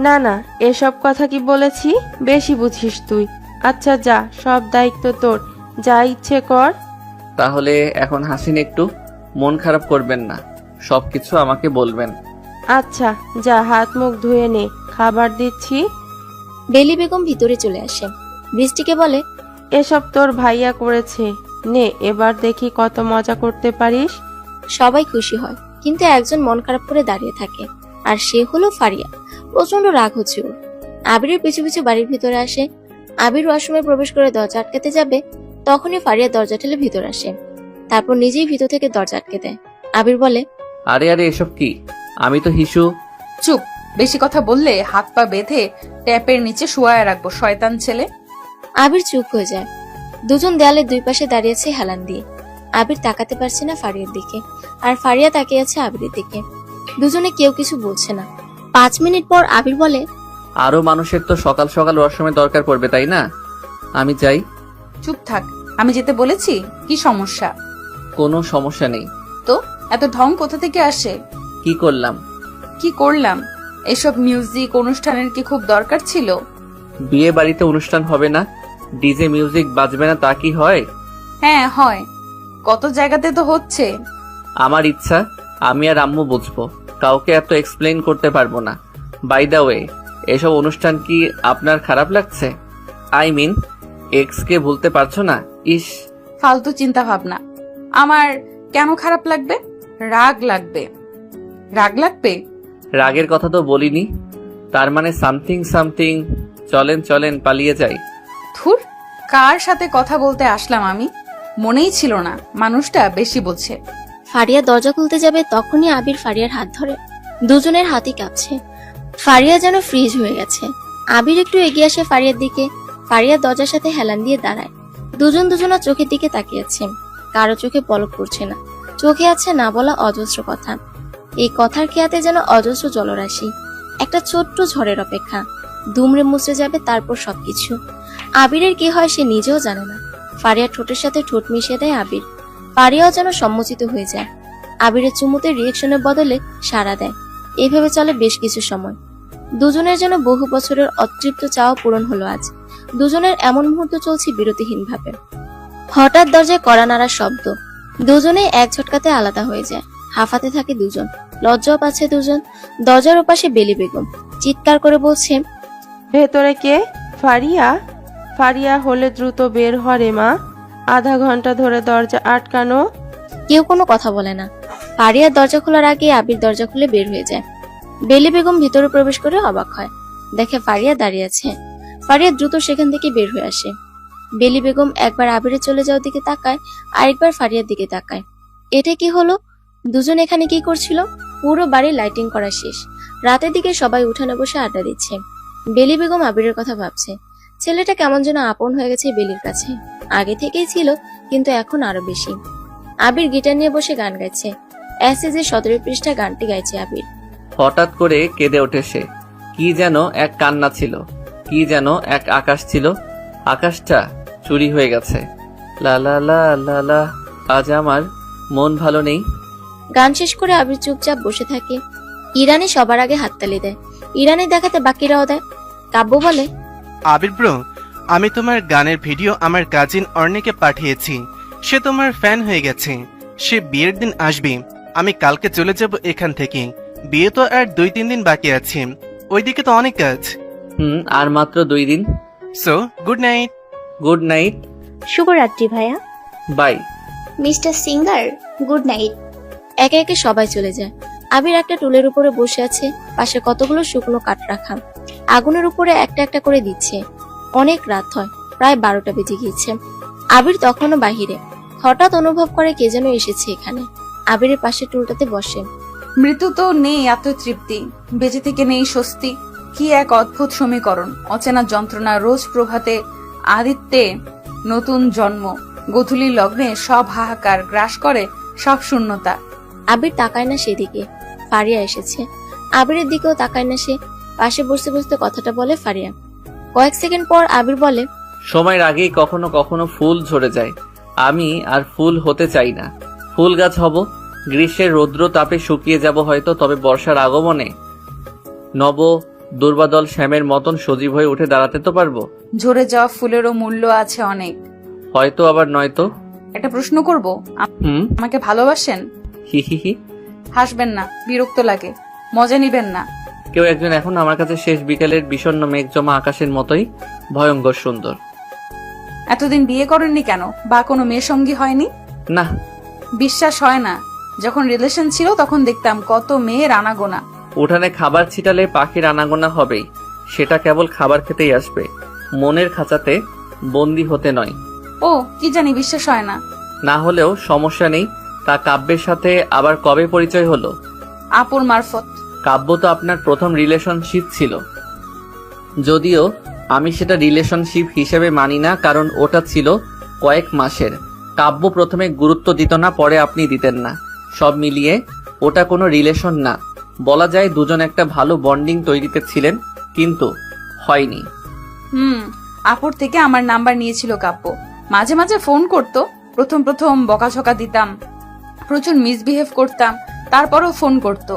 না না, এসব কথা কি বলেছি? বেশি বুঝিস তুই। আচ্ছা যা, সব দায়িত্ব তোর, যা ইচ্ছে কর। তাহলে এখন হাসিন, একটু মন খারাপ করবেন না, সবকিছু আমাকে বলবেন। আচ্ছা যা, হাত মুখ ধুয়ে নে, খাবার দিচ্ছি। বেলি বেগম ভিতরে চলে আসে। বৃষ্টিকে বলে, এসব তোর ভাইয়া করেছে, নে এবার দেখি কত মজা করতে পারিস। সবাই খুশি হয়, কিন্তু একজন মন খারাপ করে দাঁড়িয়ে থাকে। আর সে হলো ফারিয়া। প্রচন্ড রাগ হচ্ছে ওর। আবিরের পিছু পিছু বাড়ির ভিতরে আসে। আবির ওয়াশরুমে প্রবেশ করে দরজা আটকাতে যাবে, তখনই ফারিয়া দরজা ঠেলে ভিতর আসে। তারপর নিজেই ভিতর থেকে দরজা আটকে দেয়। আবির বলে, আরে আরে এসব কি? আমি তো হিসু। চুপ, বেশি কথা বললে হাত পা বেঁধে ট্যাপের নিচে শুয়ায় রাখবো, শয়তান ছেলে। আবির চুপ হয়ে যায়। দুজন দেয়ালের দুই পাশে দাঁড়িয়েছে হেলান দিয়ে। আবির তাকাতে পারছে না ফারিয়ার দিকে, আর ফারিয়া তাকিয়ে আছে আবিরের দিকে। দুজনে কেউ কিছু বলছে না। 5 মিনিট পর আবির বলে, আরো মানুষের তো সকাল সকাল ওয়াশরুমে দরকার পড়বে, তাই না? আমি যাই। চুপ থাক, আমি যেতে বলেছি। কি সমস্যা? কোনো সমস্যা নেই। তো এত ঢং কোথা থেকে আসে? কি করলাম? কি করলাম? এসব মিউজিক অনুষ্ঠানের কি খুব দরকার ছিল? বিয়ে বাড়িতে অনুষ্ঠান হবে না, ডিজে মিউজিক বাজবে না, তা কি হয়? হ্যাঁ হয়, কত জায়গাতে তো হচ্ছে। আমার ইচ্ছা, আমি আর আম্মু বুঝবো, কাউকে এত এক্সপ্লেইন করতে পারবো না। বাই দ্য ওয়ে, এসব অনুষ্ঠান কি আপনার খারাপ লাগছে? আই মিন, এক্স কে ভুলতে পারছো না? ইস, ফালতু চিন্তা ভাবনা। আমার কেন খারাপ লাগবে? রাগ লাগবে। রাগ লাগবে? রাগের কথা তো বলিনি। তার মানে সামথিং সামথিং। চলেন চলেন, পালিয়ে যাই। ধুর, কার সাথে কথা বলতে আসলাম আমি? মনেই ছিল না মানুষটা বেশি বোঝে। ফারিয়া দরজা খুলতে যাবে, তখনই আবির ফারিয়ার হাত ধরে। দুজনের হাতই কাঁপছে। ফারিয়া যেন ফ্রিজ হয়ে গেছে। আবির একটু এগিয়ে আসে ফারিয়ার দিকে। ফারিয়া দরজার সাথে হেলান দিয়ে দাঁড়ায়। দুজনের চোখের দিকে তাকিয়েছে। কারো চোখে পলক পড়ছে না। চোখে আছে না বলা অজস্র কথা। এই কথার খেয়াতে যেন অজস্র জলরাশি। একটা ছোট্ট ঝড়ের অপেক্ষা। দুমড়ে মুচড়ে যাবে তারপর সবকিছু। আবিরের কি হয় সে নিজেও জানে না। ফারিয়ার ঠোঁটের সাথে ঠোঁট মিশিয়ে দেয় আবির। ফারিয়াও যেন সম্মোচিত হয়ে যায়। আবিরের চুমুতে রিয়েকশনের বদলে সাড়া দেয়। এইভাবে চলে বেশ কিছু সময়। দুজনের যেন বহু বছরের অতৃপ্ত চাওয়া পূরণ হলো আজ। দুজনের এমন মুহূর্ত চলছে বিরতিহীন ভাবে। হঠাৎ দরজায় কড়া নাড়ার শব্দ। দুজনে এক ঝটকাতে আলাদা হয়ে যায়। হাঁফাতে থাকে দুজন, লজ্জাও পাচ্ছে দুজন। দরজার ওপাশে বেলি বেগম চিৎকার করে বলছে, ভেতরে কে? ফারিয়া? ফারিয়া হলে দ্রুত বের হরে মা, আধা ঘন্টা ধরে দরজা আটকানো। কেউ কোনো কথা বলে না। ফারিয়ার দরজা খোলার আগে আবির দরজা খুলে বের হয়ে যায়। বেলি বেগম ভিতরে প্রবেশ করে অবাক হয়। দেখে ফারিয়া দাঁড়িয়ে আছে। ফারিয়া দ্রুত সেখান থেকে বের হয়ে আসে। বেলি বেগম একবার আবিরে চলে যাওয়ার দিকে তাকায়, আরেকবার ফারিয়ার দিকে তাকায়। এটা কি হলো? দুজন এখানে কি করছিল? পুরো বাড়ি লাইটিং করা শেষ। রাতের দিকে সবাই উঠানে বসে আড্ডা দিচ্ছে। বেলি বেগম আবিরের কথা ভাবছে। ছেলেটা কেমন যেন আপন হয়ে গেছে বেলির কাছে। আগে থেকেই ছিল, কিন্তু এখন আরো বেশি। আবির গিটার নিয়ে বসে গান গাইছে। অ্যাসিজের 17 পৃষ্ঠা গানটি গাইছে আবির। হঠাৎ করে কেঁদে ওঠে সে। কি যেন এক কান্না ছিল, কি যেন এক আকাশ ছিল। আকাশটা চুরি হয়ে গেছে। লা লা লা লা লা, আজ আমার মন ভালো নেই। গান শেষ করে আবির চুপচাপ বসে থাকে। ইরানি সবার আগে হাততালি দেয়। ইরানি দেখাতে বাকিরাও দেয়। কাব্য বলে, আবির ব্রো, আমি তোমার গানের ভিডিও আমার কাজিন অর্ণিকে পাঠিয়েছি। সে তোমার ফ্যান হয়ে গেছে। সে বিয়ের দিন আসবে। আমি কালকে চলে যাব এখান থেকে। বিয়ে তো আর 2-3 দিন বাকি আছে। ওইদিকে তো অনেক কাজ। আর মাত্র 2 দিন। So good night. Good night. শুভরাত্রি ভাইয়া। Bye. Mister singer, good night. একে একে সবাই চলে যায়। আবির একটা টুলের উপরে বসে আছে। পাশে কতগুলো শুকনো কাঠ রাখা। আগুনের উপরে একটা একটা করে দিচ্ছে। অনেক রাত হয়, প্রায় 12টা বেজে গিয়েছে। আবির তখনও বাহিরে। হঠাৎ অনুভব করে কে যেন এসেছে এখানে। আবিরের পাশে টুলটাতে বসে। মৃত্যু তো নেই এত তৃপ্তি, বেঁচে থেকে নেই স্বস্তি। কি এক অদ্ভুত সমীকরণ। অচেনা যন্ত্রণা রোজ প্রভাতে, আদিত্যে নতুন জন্ম, গোধূলি লগ্নে সব হাহাকার গ্রাস করে, সব শূন্যতা। আবির তাকায় না সেদিকে। ফারিয়া এসেছে। আবিরের দিকেও তাকায় না সে। পাশে বসতে বসতে কথাটা বলে ফারিয়া। কয়েক সেকেন্ড পর আবির বলে, সময়ের আগেই কখনো কখনো ফুল ঝরে যায়। আমি আর ফুল হতে চাই না। ফুল গাছ হব। গ্রীষ্মের রৌদ্র তাপে শুকিয়ে যাব হয়তো, তবে বর্ষার আগমনে নব দুর্বাদল শ্যামের মতন সজীব হয়ে উঠে দাঁড়াতে তো পারবো। ঝরে যাওয়া ফুলেরও মূল্য আছে অনেক। হয়তো আবার নয়তো। একটা প্রশ্ন করব, আমাকে ভালোবাসেন? হি হি হি। হাসবেন না, বিরক্ত লাগে। মজা নিবেন না। কেউ একজন এখন আমার কাছে শেষ বিকেলের বিষণ্ণ মেঘ জমা আকাশের মতোই ভয়ঙ্কর সুন্দর। এতদিন বিয়ে করেননি কেন? বা কোনো মেয়ের সঙ্গী হয়নি? না, বিশ্বাস হয় না। যখন রিলেশন ছিল তখন দেখতাম কত মেয়ের আনাগোনা। উঠানে খাবার ছিটালে পাখির আনাগোনা হবেই, সেটা কেবল খাবার খেতেই আসবে, মনের খাঁচাতে বন্দি হতে নয়। ও কি জানি, বিশ্বাস হয় না। না হলেও সমস্যা নেই। তা কাব্যের সাথে আবার কবে পরিচয় হলো? আপুর মারফত। কাব্য তো আপনার প্রথম রিলেশনশিপ ছিল, যদিও আমি সেটা রিলেশনশিপ হিসেবে মানি না, কারণ ওটা ছিল কয়েক মাসের। কাব্য প্রথমে গুরুত্ব দিত না, পরে আপনি দিতেন না, সব মিলিয়ে ওটা কোনো রিলেশন না। বলা যায় দুজন একটা ভালো বন্ডিং তৈরিতে ছিলেন, কিন্তু হয়নি। আপুর থেকে আমার নাম্বার নিয়েছিল কাব্য। মাঝে মাঝে ফোন করতো। প্রথম প্রথম বকাঝকা দিতাম, প্রচুর মিসবিহেভ করতাম, তারপরও ফোন করতো।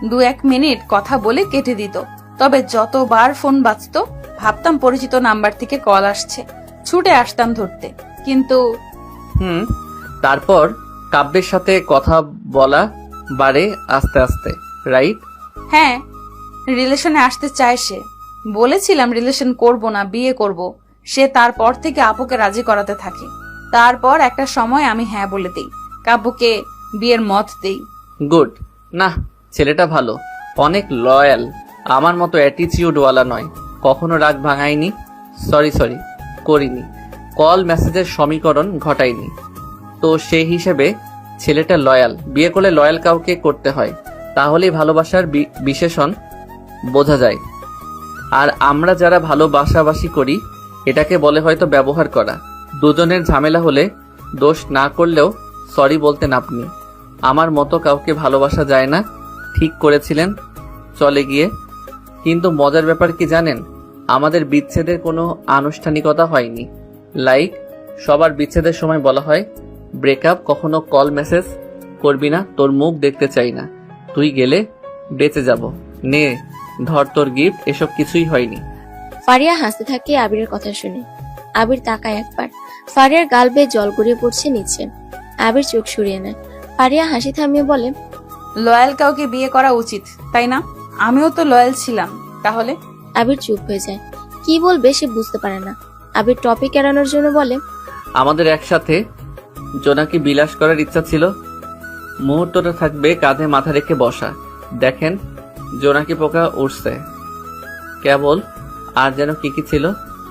2-1 মিনিট কথা বলে কেটে দিত। তবে যতবার ফোন বাজতো ভাবতাম পরিচিত নাম্বার থেকে কল আসছে, ছুটে আসতাম ধরতে। কিন্তু তারপর কাব্যের সাথে কথা বলা বাড়ে আস্তে আস্তে, রাইট? হ্যাঁ, রিলেশনে আসতে চায় সে। বলেছিলাম রিলেশন করব না, বিয়ে করব। সে তারপর থেকে আপুকে রাজি করাতে থাকে। তারপর একটা সময় আমি হ্যাঁ বলে দেই, কাব্যকে বিয়ের মত দেই। গুড। না, ছেলেটা ভালো, অনেক লয়াল, আমার মতো অ্যাটিটিউডওয়ালা নয়, কখনো রাগ ভাঙায়নি। সরি করিনি, কল মেসেজের সমীকরণ ঘটায়নি। তো সেই হিসেবে ছেলেটা লয়াল। বিয়ে করলে লয়াল কাউকে করতে হয়, তাহলেই ভালোবাসার বিশেষণ বোঝা যায়। আর আমরা যারা ভালোবাসাবাসি করি, এটাকে বলে হয়তো ব্যবহার করা। দুজনের ঝামেলা হলে দোষ না করলেও সরি বলতেন আপনি। আমার মতো কাউকে ভালোবাসা যায় না, ঠিক করেছিলেন চলে গিয়ে। কিন্তু মজার ব্যাপার কি জানেন, আমাদের বিচ্ছেদের কোনো আনুষ্ঠানিকতা হয়নি। লাইক সবার বিচ্ছেদের সময় বলা হয় ব্রেকআপ, কখনো কল মেসেজ করবি না, তোর মুখ দেখতে চাই না, তুই গেলে বেঁচে যাব, নে ধর তোর গিফট, এসব কিছুই হয়নি। ফারিয়া হাসতে থাকে আবিরের কথা শুনে। আবির তাকায় একবার, ফারিয়ার গাল বেয়ে জল গড়িয়ে পড়ছে নিচে। আবির চোখ সরিয়ে নেয়। ফারিয়া হাসি থামিয়ে বলে, লয়াল কাউকে বিয়ে করা উচিত, তাই না? আমিও তো লয়াল ছিলাম। তাহলে? আবির চুপ হয়ে যায়। কি বলবে সে বুঝতে পারে না। আবির টপিক এড়ানোর জন্য বলে, আমাদের একসাথে জোনাকি বিলাস করার ইচ্ছা ছিল। মুহূর্তটা থাকবে কাঁধে মাথা রেখে বসা, দেখেন জোনাকি পোকা উঠছে কেবল। আর যেন কি কি ছিল,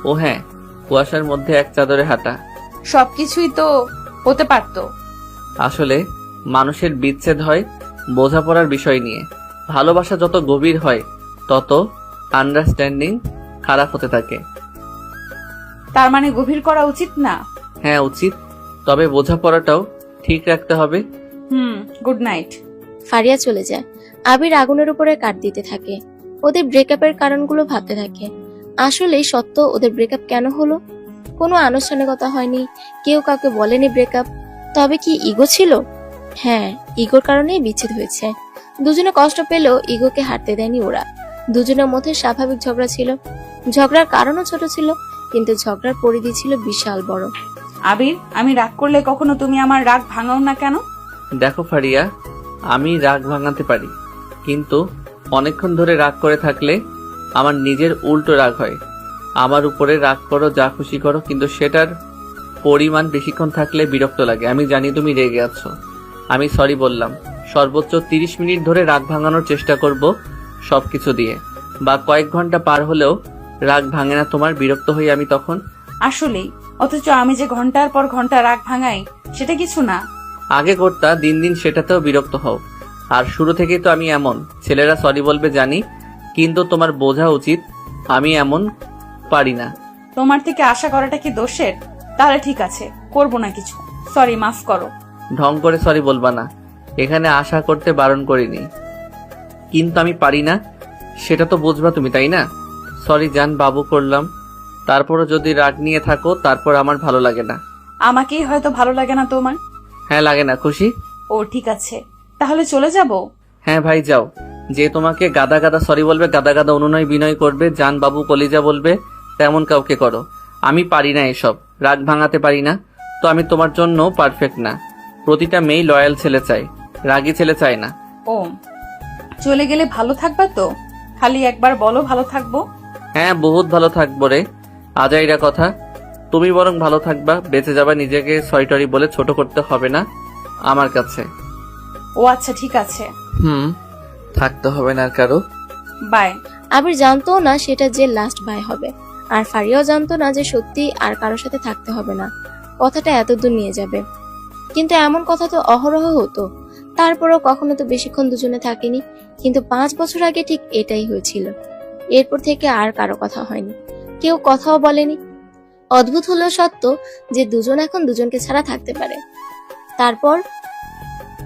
ও হ্যাঁ, কুয়াশার মধ্যে এক চাদরে হাঁটা। সবকিছুই তো হতে পারতো। আসলে মানুষের বিচ্ছেদ হয় বোঝাপড়ার বিষয় নিয়ে। ভালোবাসা যত গভীর হয় তত আন্ডারস্ট্যান্ডিং খারাপ হতে থাকে। তার মানে গভীর করা উচিত না? হ্যাঁ উচিত, তবে বোঝাপড়াটাও ঠিক রাখতে হবে। Good night. ফারিয়া চলে যায়। আবির আগুনের উপরে কাঠ দিতে থাকে। ওদের ব্রেকআপের কারণগুলো ভাবতে থাকে। আসলেই সত্য, ওদের ব্রেকআপ কেন হলো? কোনো আনুষ্ঠানিকতা হয়নি, কেউ কাউকে বলেনি ব্রেকআপ। তবে কি ইগো ছিল? হ্যাঁ, ইগোর কারণেই বিচ্ছেদ হয়েছে। দুজনে কষ্ট পেলেও ইগোকে হারতে দেয়নি ওরা। দুজনের মধ্যে স্বাভাবিক ঝগড়া ছিল। ঝগড়ার কারণও ছোট ছিল, কিন্তু ঝগড়ার পরিধি ছিল বিশাল বড়। আবির, আমি রাগ করলে কখনো তুমি আমার রাগ ভাঙাও না কেন? দেখো ফারিয়া, আমি রাগ ভাঙাতে পারি, কিন্তু অনেকক্ষণ ধরে রাগ করে থাকলে আমার নিজের উল্টো রাগ হয়। আমার উপরে রাগ করো, যা খুশি করো, কিন্তু সেটার পরিমাণ বেশিক্ষণ থাকলে বিরক্ত লাগে। আমি জানি তুমি রেগে আছো, আমি সরি বললাম। সর্বোচ্চ 30 মিনিট ধরে রাগ ভাঙানোর চেষ্টা করব সবকিছু দিয়ে, বা কয়েক ঘন্টা পার হলেও রাগ ভাঙে না তোমার, বিরক্ত হই আমি তখন। আসলেই, অথচ আমি যে ঘন্টার পর ঘন্টা রাগ ভাঙাই, সেটা কিছু না। আগে করতা, দিন দিন সেটাতেও বিরক্ত হও। আর শুরু থেকেই তো আমি এমন। ছেলেরা সরি বলবে জানি, কিন্তু তোমার বোঝা উচিত আমি এমন পারি না। তোমার থেকে আশা করাটা কি দোষের? তাহলে ঠিক আছে, করব না কিছু। সরি, মাফ করো। ঢং করে সরি বলবা না, এখানে আশা করতে বারণ করিনি, কিন্তু আমি পারি না সেটা তো বুঝবা তুমি, তাই না? সরি জান, বাবু করলাম। তারপরও যদি রাগ নিয়ে থাকো, তারপর আমার ভালো লাগে না। আমাকেই হয়তো ভালো লাগে না তোমার। হ্যাঁ লাগে না, খুশি? ও ঠিক আছে, তাহলে চলে যাব। হ্যাঁ ভাই যাও। যে তোমাকে গাদা গাদা সরি বলবে, গাদা গাদা অনুনয় বিনয় করবে, জান বাবু কলিজা বলবে, তেমন কাউকে করো। আমি পারি না এসব, রাগ ভাঙাতে পারি না। তো আমি তোমার জন্য পারফেক্ট না। প্রতিটা মেয়ে লয়াল ছেলে চাই, রাগী ছেলে চাই না। ও, চলে গেলে ভালো থাকবা তো? খালি একবার বলো ভালো থাকবো। হ্যাঁ বহুত ভালো থাকবো রে, আজাইরা কথা। তুমি বরং ভালো থাকবা, বেঁচে যাবা, নিজেকে সরি টরি বলে ছোট করতে হবে না আমার কাছে। ও আচ্ছা ঠিক আছে। থাকতে হবে না আর কারো। বাই। আবির জানতো না সেটা যে লাস্ট বাই হবে, আর ফারিয়াও জানতো না যে সত্যি আর কারোর সাথে থাকতে হবে না, কথাটা এতদূর নিয়ে যাবে। কিন্তু এমন কথা তো অহরহ হতো, তারপরও কখনো তো বেশিক্ষণ দুজনে থাকেনি। কিন্তু 5 বছর আগে ঠিক এটাই হয়েছিল। এরপর থেকে আর কারো কথা হয়নি, কেউ কথাও বলেনি। অদ্ভুত হলো সত্য যে দুজন এখন দুজনকে ছাড়া থাকতে পারে। তারপর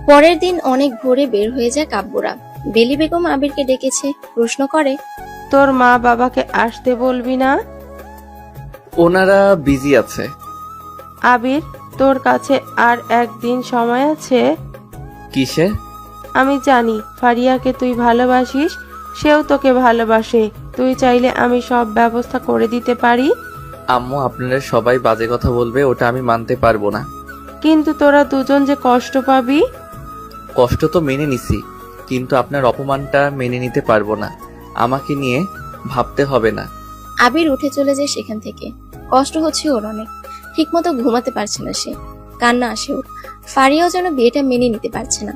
পরের দিন অনেক ভোরে বের হয়ে যায় কাব্যরা। বেলি বেগম আবিরকে ডেকেছে, প্রশ্ন করে, তোর মা বাবাকে আসতে বলবি না? ওনারা বিজি আছে। আবির, তোর কাছে আর একদিন সময় আছে? কিসে? আমি জানি ফারিয়াকে তুই ভালোবাসিস, সেও তোকে ভালোবাসে। তুই চাইলে আমি সব ব্যবস্থা করে দিতে পারি। আম্মু, আপনারা সবাই বাজে কথা বলবে, ওটা আমি মানতে পারবো না। কিন্তু তোরা দুজন যে কষ্ট পাবি। কষ্ট তো মেনে নিছি, কিন্তু আপনার অপমানটা মেনে নিতে পারবো না। আমাকে নিয়ে ভাবতে হবে না। আবির উঠে চলে যায় সেখান থেকে। কষ্ট হচ্ছে ওর অনেক, ঠিকমতো ঘুমাতে পারছে না সে, কান্না আসে ওর। ফারিয়াও যেন বিয়েটা মেনে নিতে পারছে না।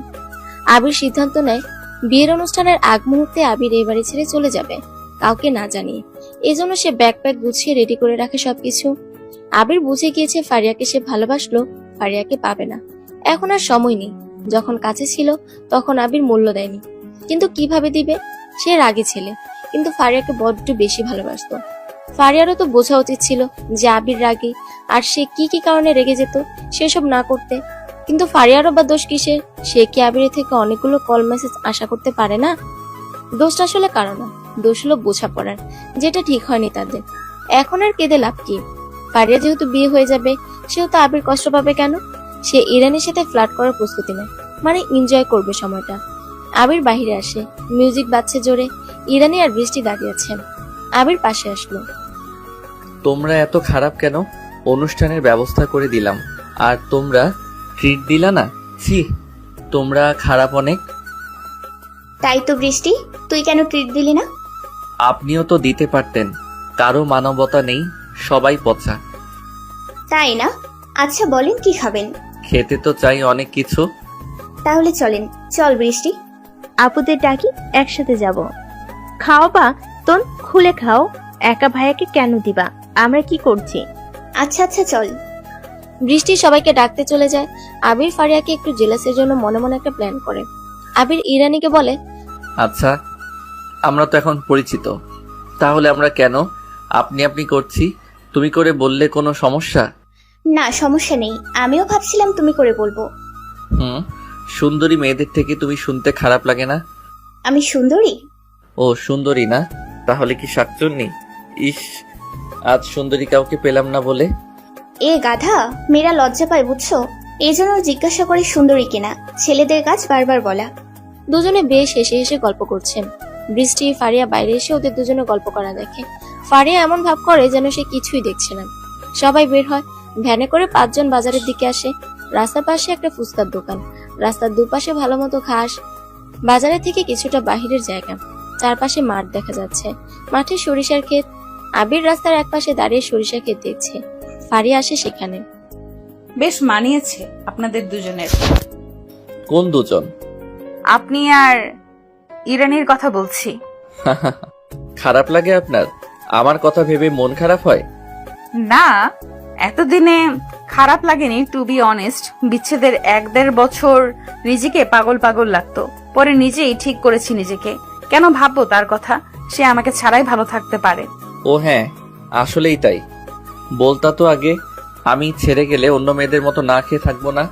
আবির সিদ্ধান্ত নেয় বিয়ের অনুষ্ঠানের আগ মুহূর্তে আবির এই বাড়ি ছেড়ে চলে যাবে, কাউকে না জানিয়ে। এজন্য সে ব্যাকপ্যাক গুছিয়ে রেডি করে রাখে সবকিছু। আবির বুঝে গিয়েছে ফারিয়াকে সে ভালোবাসলো, ফারিয়াকে পাবে না। এখন আর সময় নেই। যখন কাছে ছিল তখন আবির মূল্য দেয়নি, কিন্তু কিভাবে দিবে? সে রাগী ছেলে, কিন্তু ফারিয়াকে বড্ড বেশি ভালোবাসতো। ফারিয়ারও তো বোঝা উচিত ছিল যে আবির রাগী, আর সে কি কি কারণে রেগে যেত সেসব না করতে। কিন্তু ফারিয়ারও বা দোষ কিসের? সে কি আবিরের থেকে অনেকগুলো কল মেসেজ আশা করতে পারে না? দোষটা আসলে কারণ না, দোষ হলো বোঝাপড়ার, যেটা ঠিক হয়নি তাদের। এখন আর কেঁদে লাভ কি? ফারিয়া যেহেতু বিয়ে হয়ে যাবে, সেও তো আবির কষ্ট পাবে কেন? সে ইরানের সাথে ফ্লার্ট করার প্রস্তুতি নেয়, মানে এনজয় করবে সময়টা। আবির বাহিরে আসে, মিউজিক বাজছে জোরে। ইরানি আর বৃষ্টি দাঁড়িয়ে আছে। আবির পাশে আসলো। তোমরা এত খারাপ কেন? অনুষ্ঠানের ব্যবস্থা করে দিলাম, আর তোমরা ট্রিট দিলা না? ছি, তোমরা খারাপ অনেক। তাই তো বৃষ্টি, তুই কেন ট্রিট দিলি না? আপনিও তো দিতে পারতেন। কারো মানবতা নেই, সবাই পচা। তাই না? আচ্ছা বলেন কি খাবেন? খেতে তো চাই অনেক কিছু। তাহলে চলেন। চল বৃষ্টি। আপুদের ডাকি, একসাথে যাব। খাও বা তোন, খুলে খাও। একা ভাইয়াকে কেন দিবা? আমরা কি করছি? আচ্ছা আচ্ছা চল। বৃষ্টি সবাইকে ডাকতে চলে যায়। আবির ফারিয়াকে একটু জেলাসের জন্য মনে মনে একটা প্ল্যান করে। আবির ইরানিকে বলে, আচ্ছা, আমরা তো এখন পরিচিত, তাহলে আমরা কেন আপনি আপনি করছি? তুমি করে বললে কোনো সমস্যা? না সমস্যা নেই, আমিও ভাবছিলাম তুমি করে বলবো। সুন্দরী মেয়েদের থেকে তুমি শুনতে খারাপ লাগে না? আমি সুন্দরী? ও সুন্দরী না, তাহলে কি শাকচুন্নি? ইস, আজ সুন্দরী কাউকে পেলাম না বলে। এ গাধা, মেয়েরা লজ্জা পায় বুঝছো, এই জন্য জিজ্ঞাসা করে সুন্দরী কিনা। ছেলেদের কাজ বারবার বলা। দুজনে বেশ হেসে হেসে গল্প করছে। বৃষ্টি ফারিয়া বাইরে এসে ওদের দুজনে গল্প করা দেখে। ফারিয়া এমন ভাব করে যেন সে কিছুই দেখছে না। সবাই বের হয়। ভ্যানে করে 5 জন বাজারের দিকে আসে। রাস্তার পাশে একটা ফুচকার দোকান, রাস্তার দুপাশে ভালো মতো ঘাস। বাজারের থেকে কিছুটা বাহিরের জায়গা, চারপাশে মাঠ দেখা যাচ্ছে, মাঠে সরিষার ক্ষেত। আবির রাস্তার একপাশে দাঁড়িয়ে সরিষা ক্ষেত দেখছে। ফারিয়া আসে সেখানে। বেশ মানিয়েছে আপনাদের দুজনের। কোন দুজন? আপনি আর ইরানির কথা বলছি। খারাপ লাগে আপনার? আমার কথা ভেবে মন খারাপ হয়? না, এতদিনে খারাপ লাগেনি, টু বি অনেস্ট। বিচ্ছেদের 1-1.5 বছর নিজেকে পাগল পাগল লাগতো, পরে নিজেই ঠিক করেছি নিজেকে। কেন ভাববো তার কথা? সে আমাকে ছাড়াই ভালো থাকতে পারে। ও হ্যাঁ, আসলেই তাই। বলতা তো আগে, আমি ছেড়ে গেলে অন্য মেয়েদের মতো না খেয়ে থাকবো না,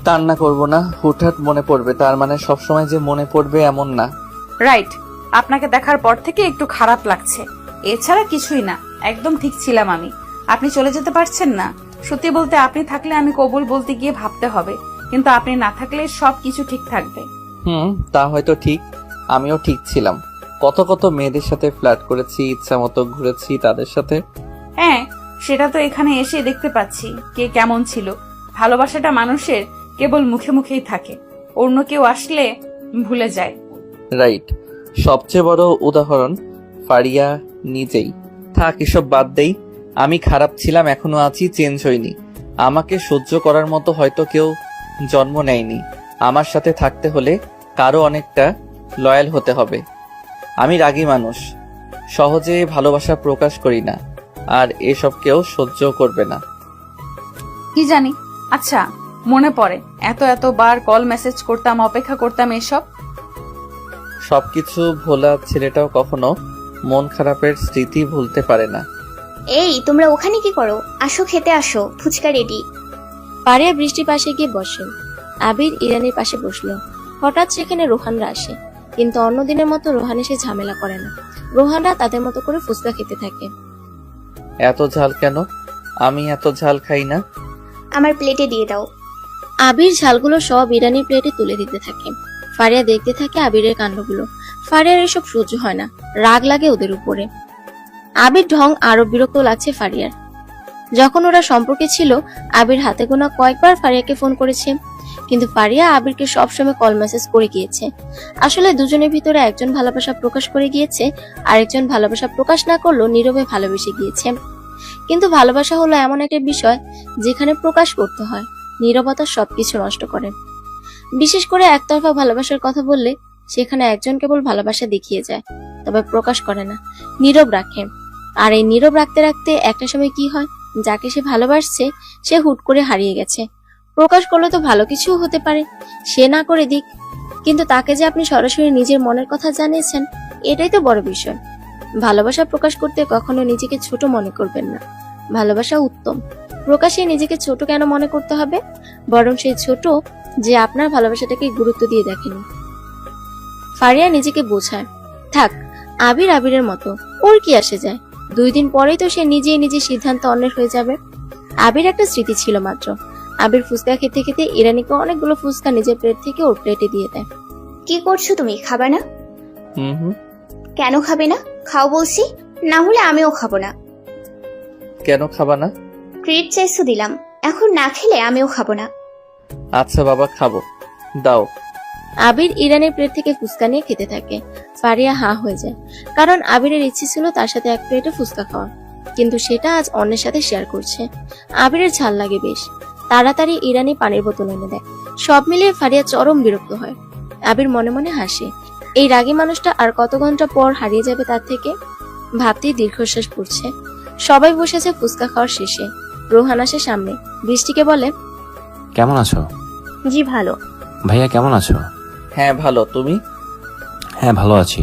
কান্না করবো না, হুটহাট মনে পড়বে। তার মানে সবসময় যে মনে পড়বে এমন না। রাইট, আপনাকে দেখার পর থেকে একটু খারাপ লাগছে, এছাড়া কিছুই না। একদম ঠিক ছিলাম আমি। আপনি চলে যেতে পারছেন না। সত্যি বলতে, আপনি থাকলে আমি কবুল বলতে গিয়ে ভাবতে হবে, কিন্তু আপনি না থাকলে সবকিছু ঠিক থাকবে। তা হয়তো ঠিক। আমিও ঠিক ছিলাম। কত কত মেয়েদের সাথে ফ্লার্ট করেছি, ইচ্ছা মতো ঘুরেছি তাদের সাথে। হ্যাঁ, সেটা তো এখানে এসে দেখতে পাচ্ছি কে কেমন ছিল। ভালোবাসাটা মানুষের কেবল মুখে মুখেই থাকে, অন্য কেউ আসলে ভুলে যায়। রাইট, সবচেয়ে বড় উদাহরণ ফারিয়া নিজেই। থাক, এসব বাদ দেই। আমি খারাপ ছিলাম, এখনো আছি, চেঞ্জ হইনি। আমাকে সহ্য করার মতো হয়তো কেউ জন্ম নেয়নি। আমার সাথে থাকতে হলে কারো অনেকটা লয়াল হতে হবে। আমি রাগী মানুষ, সহজে ভালোবাসা প্রকাশ করি না, আর এসব কেউ সহ্য করবে না। কি জানি। আচ্ছা, মনে পড়ে এতবার কল মেসেজ করতাম, অপেক্ষা করতাম, এসব সবকিছু ভোলা ছেলেটাও কখনো মন খারাপের স্মৃতি ভুলতে পারে না। এই তোমরা ওখানে কি করো? আসো, খেতে আসো, ফুচকা রেডি। পারিয়া বৃষ্টির পাশে গিয়ে বসে। আবির ইরানির পাশে বসলো। হঠাৎ সেখানে রোহানরা আসে, কিন্তু অন্যদিনের মতো রোহান এসে ঝামেলা করে না। রোহানরা তাদের মতো করে ফুচকা খেতে থাকে। এত ঝাল কেন? আমি এত ঝাল খাই না। আমার প্লেটে দিয়ে দাও। আবির ঝালগুলো সব ইরানির প্লেটে তুলে দিতে থাকে। ফারিয়া দেখতে থাকে আবিরের কাণ্ডগুলো। ফারিয়ার এসব সহ্য হয় না, রাগ লাগে ওদের উপরে। আবির ঢং আরো বিরক্ত লাগছে ফারিয়ার। যখন ওরা সম্পর্কে ছিল, আবির হাতে গোনা কয়েকবার ফারিয়াকে ফোন করেছে, কিন্তু ফারিয়া আবিরকে সবসময় কল মেসেজ করে গিয়েছে। আসলে দুজনের ভিতরে একজন ভালোবাসা প্রকাশ করে গিয়েছে, আরেকজন ভালোবাসা প্রকাশ না করলেও নীরবে ভালোবেসে গিয়েছে। কিন্তু ভালোবাসা হলো এমন একটা বিষয় যেখানে প্রকাশ করতে হয়, নীরবতা সবকিছু নষ্ট করে। বিশেষ করে একতরফা ভালোবাসার কথা বললে সেখানে একজন কেবল ভালোবাসা দেখিয়ে যায়, তবে প্রকাশ করে না, নীরব রাখে। আর এই নীরব রাখতে রাখতে একটা সময় কি হয়, যাকে সে ভালোবাসছে সে হুট করে হারিয়ে গেছে। প্রকাশ করলে তো ভালো কিছু হতে পারে, সে না করে দিক, কিন্তু তাকে যে আপনি সরাসরি নিজের মনের কথা জানিয়েছেন, এটাই তো বড় বিষয়। ভালোবাসা প্রকাশ করতে কখনো নিজেকে ছোট মনে করবেন না। ভালোবাসা উত্তম, প্রকাশে নিজেকে ছোট কেন মনে করতে হবে? বরং সেই ছোট যে আপনার ভালোবাসাটাকে গুরুত্ব দিয়ে দেখেনি। ফারিয়া নিজেকে বোঝায়, থাক, আবির আবিরের মতো, ওর কি আসে যায়? 2 দিন পরেই তো সে নিজেই নিজে সিদ্ধান্ত অন্যের হয়ে যাবে। আবির একটা স্মৃতি ছিল মাত্র। আবির ফুচকা খেতে খেতে ইরানিকে অনেকগুলো ফুচকা নিজের প্লেট থেকে ওর প্লেটে দিয়ে দেয়। কি করছো তুমি? খাবে না? হুম। কেন খাবে না? খাও বলছি, না হলে আমিও খাবো না। কেন খাবা না? ট্রিট চাইছো, দিলাম, এখন না খেলে আমিও খাবো না। আচ্ছা বাবা, খাবো, দাও। আবির ইরানের প্লেট থেকে ফুচকা নিয়ে খেতে থাকে। ফারিয়া হা হয়ে যায়, কারণ আবিরের ইচ্ছে ছিল তার সাথে এক প্লেটে ফুচকা খাওয়া, কিন্তু সেটা আজ অন্যের সাথে শেয়ার করছে। আবিরের ঝাল লাগে বেশ। তাড়াতাড়ি ইরানি পানির বোতল এনে দেয়। সব মিলিয়ে ফারিয়া চরম বিরক্ত হয়। আবির মনে মনে হাসে, এই রাগী মানুষটা আর কত ঘন্টা পর হারিয়ে যাবে তার থেকে। ভাবতেই দীর্ঘশ্বাস পড়ছে। সবাই বসেছে ফুচকা খাওয়ার শেষে। রোহান আসে সামনে, বৃষ্টিকে বলে, কেমন আছো? জি ভালো। ভাইয়া কেমন আছো? হ্যাঁ ভালো, তুমি? হ্যাঁ ভালো আছি।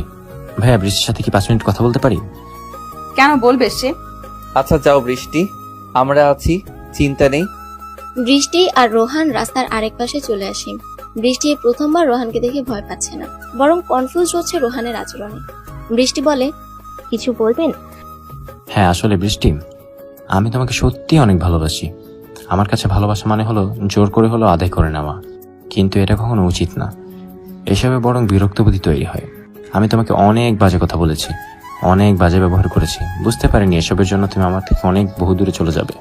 ভাইয়া বৃষ্টির সাথে কি 5 মিনিট কথা বলতে পারি? কেন বলবে সে? আচ্ছা যাও বৃষ্টি, আমরা আছি, চিন্তা নেই। বৃষ্টি আর রোহান রাস্তার আরেক পাশে চলে আসে। বৃষ্টি এই প্রথমবার রোহানকে দেখে ভয় পাচ্ছে না, বরং কনফিউজ হচ্ছে রোহানের আচরণে। বৃষ্টি বলে, কিছু বলবেন? হ্যাঁ আসলে বৃষ্টি, আমি তোমাকে সত্যি অনেক ভালোবাসি। আমার কাছে ভালোবাসা মানে হলো জোর করে হলো আদায় করে নেওয়া, কিন্তু এটা কখনো উচিত না। এসবে বরং বিরক্তবোধী তৈরি হয়। আমি তোমাকে অনেক বাজে কথা বলেছি, অনেক বাজে ব্যবহার করেছি, বুঝতে পারিনি এসবের জন্য তুমি আমার থেকে অনেক বহু দূরে চলে যাবে।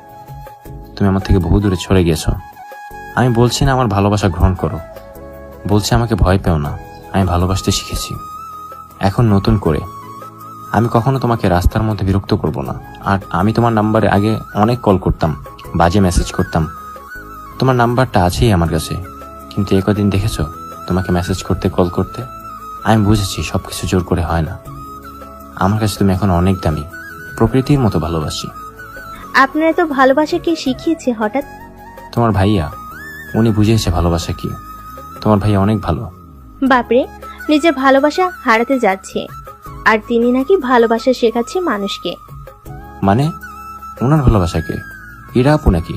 তুমি আমার থেকে বহু দূরে চলে গিয়েছো। আমি বলছি না আমার ভালোবাসা গ্রহণ করো, বলছি আমাকে ভয় পেও না। আমি ভালোবাসতে শিখেছি এখন নতুন করে। আমি কখনো তোমাকে রাস্তার মধ্যে বিরক্ত করব না। আর আমি তোমার নাম্বারে আগে অনেক কল করতাম, বাজে মেসেজ করতাম। তোমার নাম্বারটা আছেই আমার কাছে, কিন্তু এই কদিন দেখেছো তোমাকে মেসেজ করতে, কল করতে। আমি বুঝেছি সবকিছু জোর করে হয় না। আমার কাছে তুমি এখন অনেক দামি, প্রকৃতির মতো ভালোবাসি। আপনারা তো ভালোবাসা কে শিখিয়েছে হঠাৎ? তোমার ভাইয়া, উনি বুঝিয়েছে ভালোবাসা কি। তোমার ভাইয়া অনেক ভালো। বাপরে, নিজের ভালোবাসা হারাতে যাচ্ছে আর তিনি নাকি ভালোবাসা শেখাচ্ছে মানুষকে। মানে ওনার ভালোবাসাকে ইরা আপু নাকি?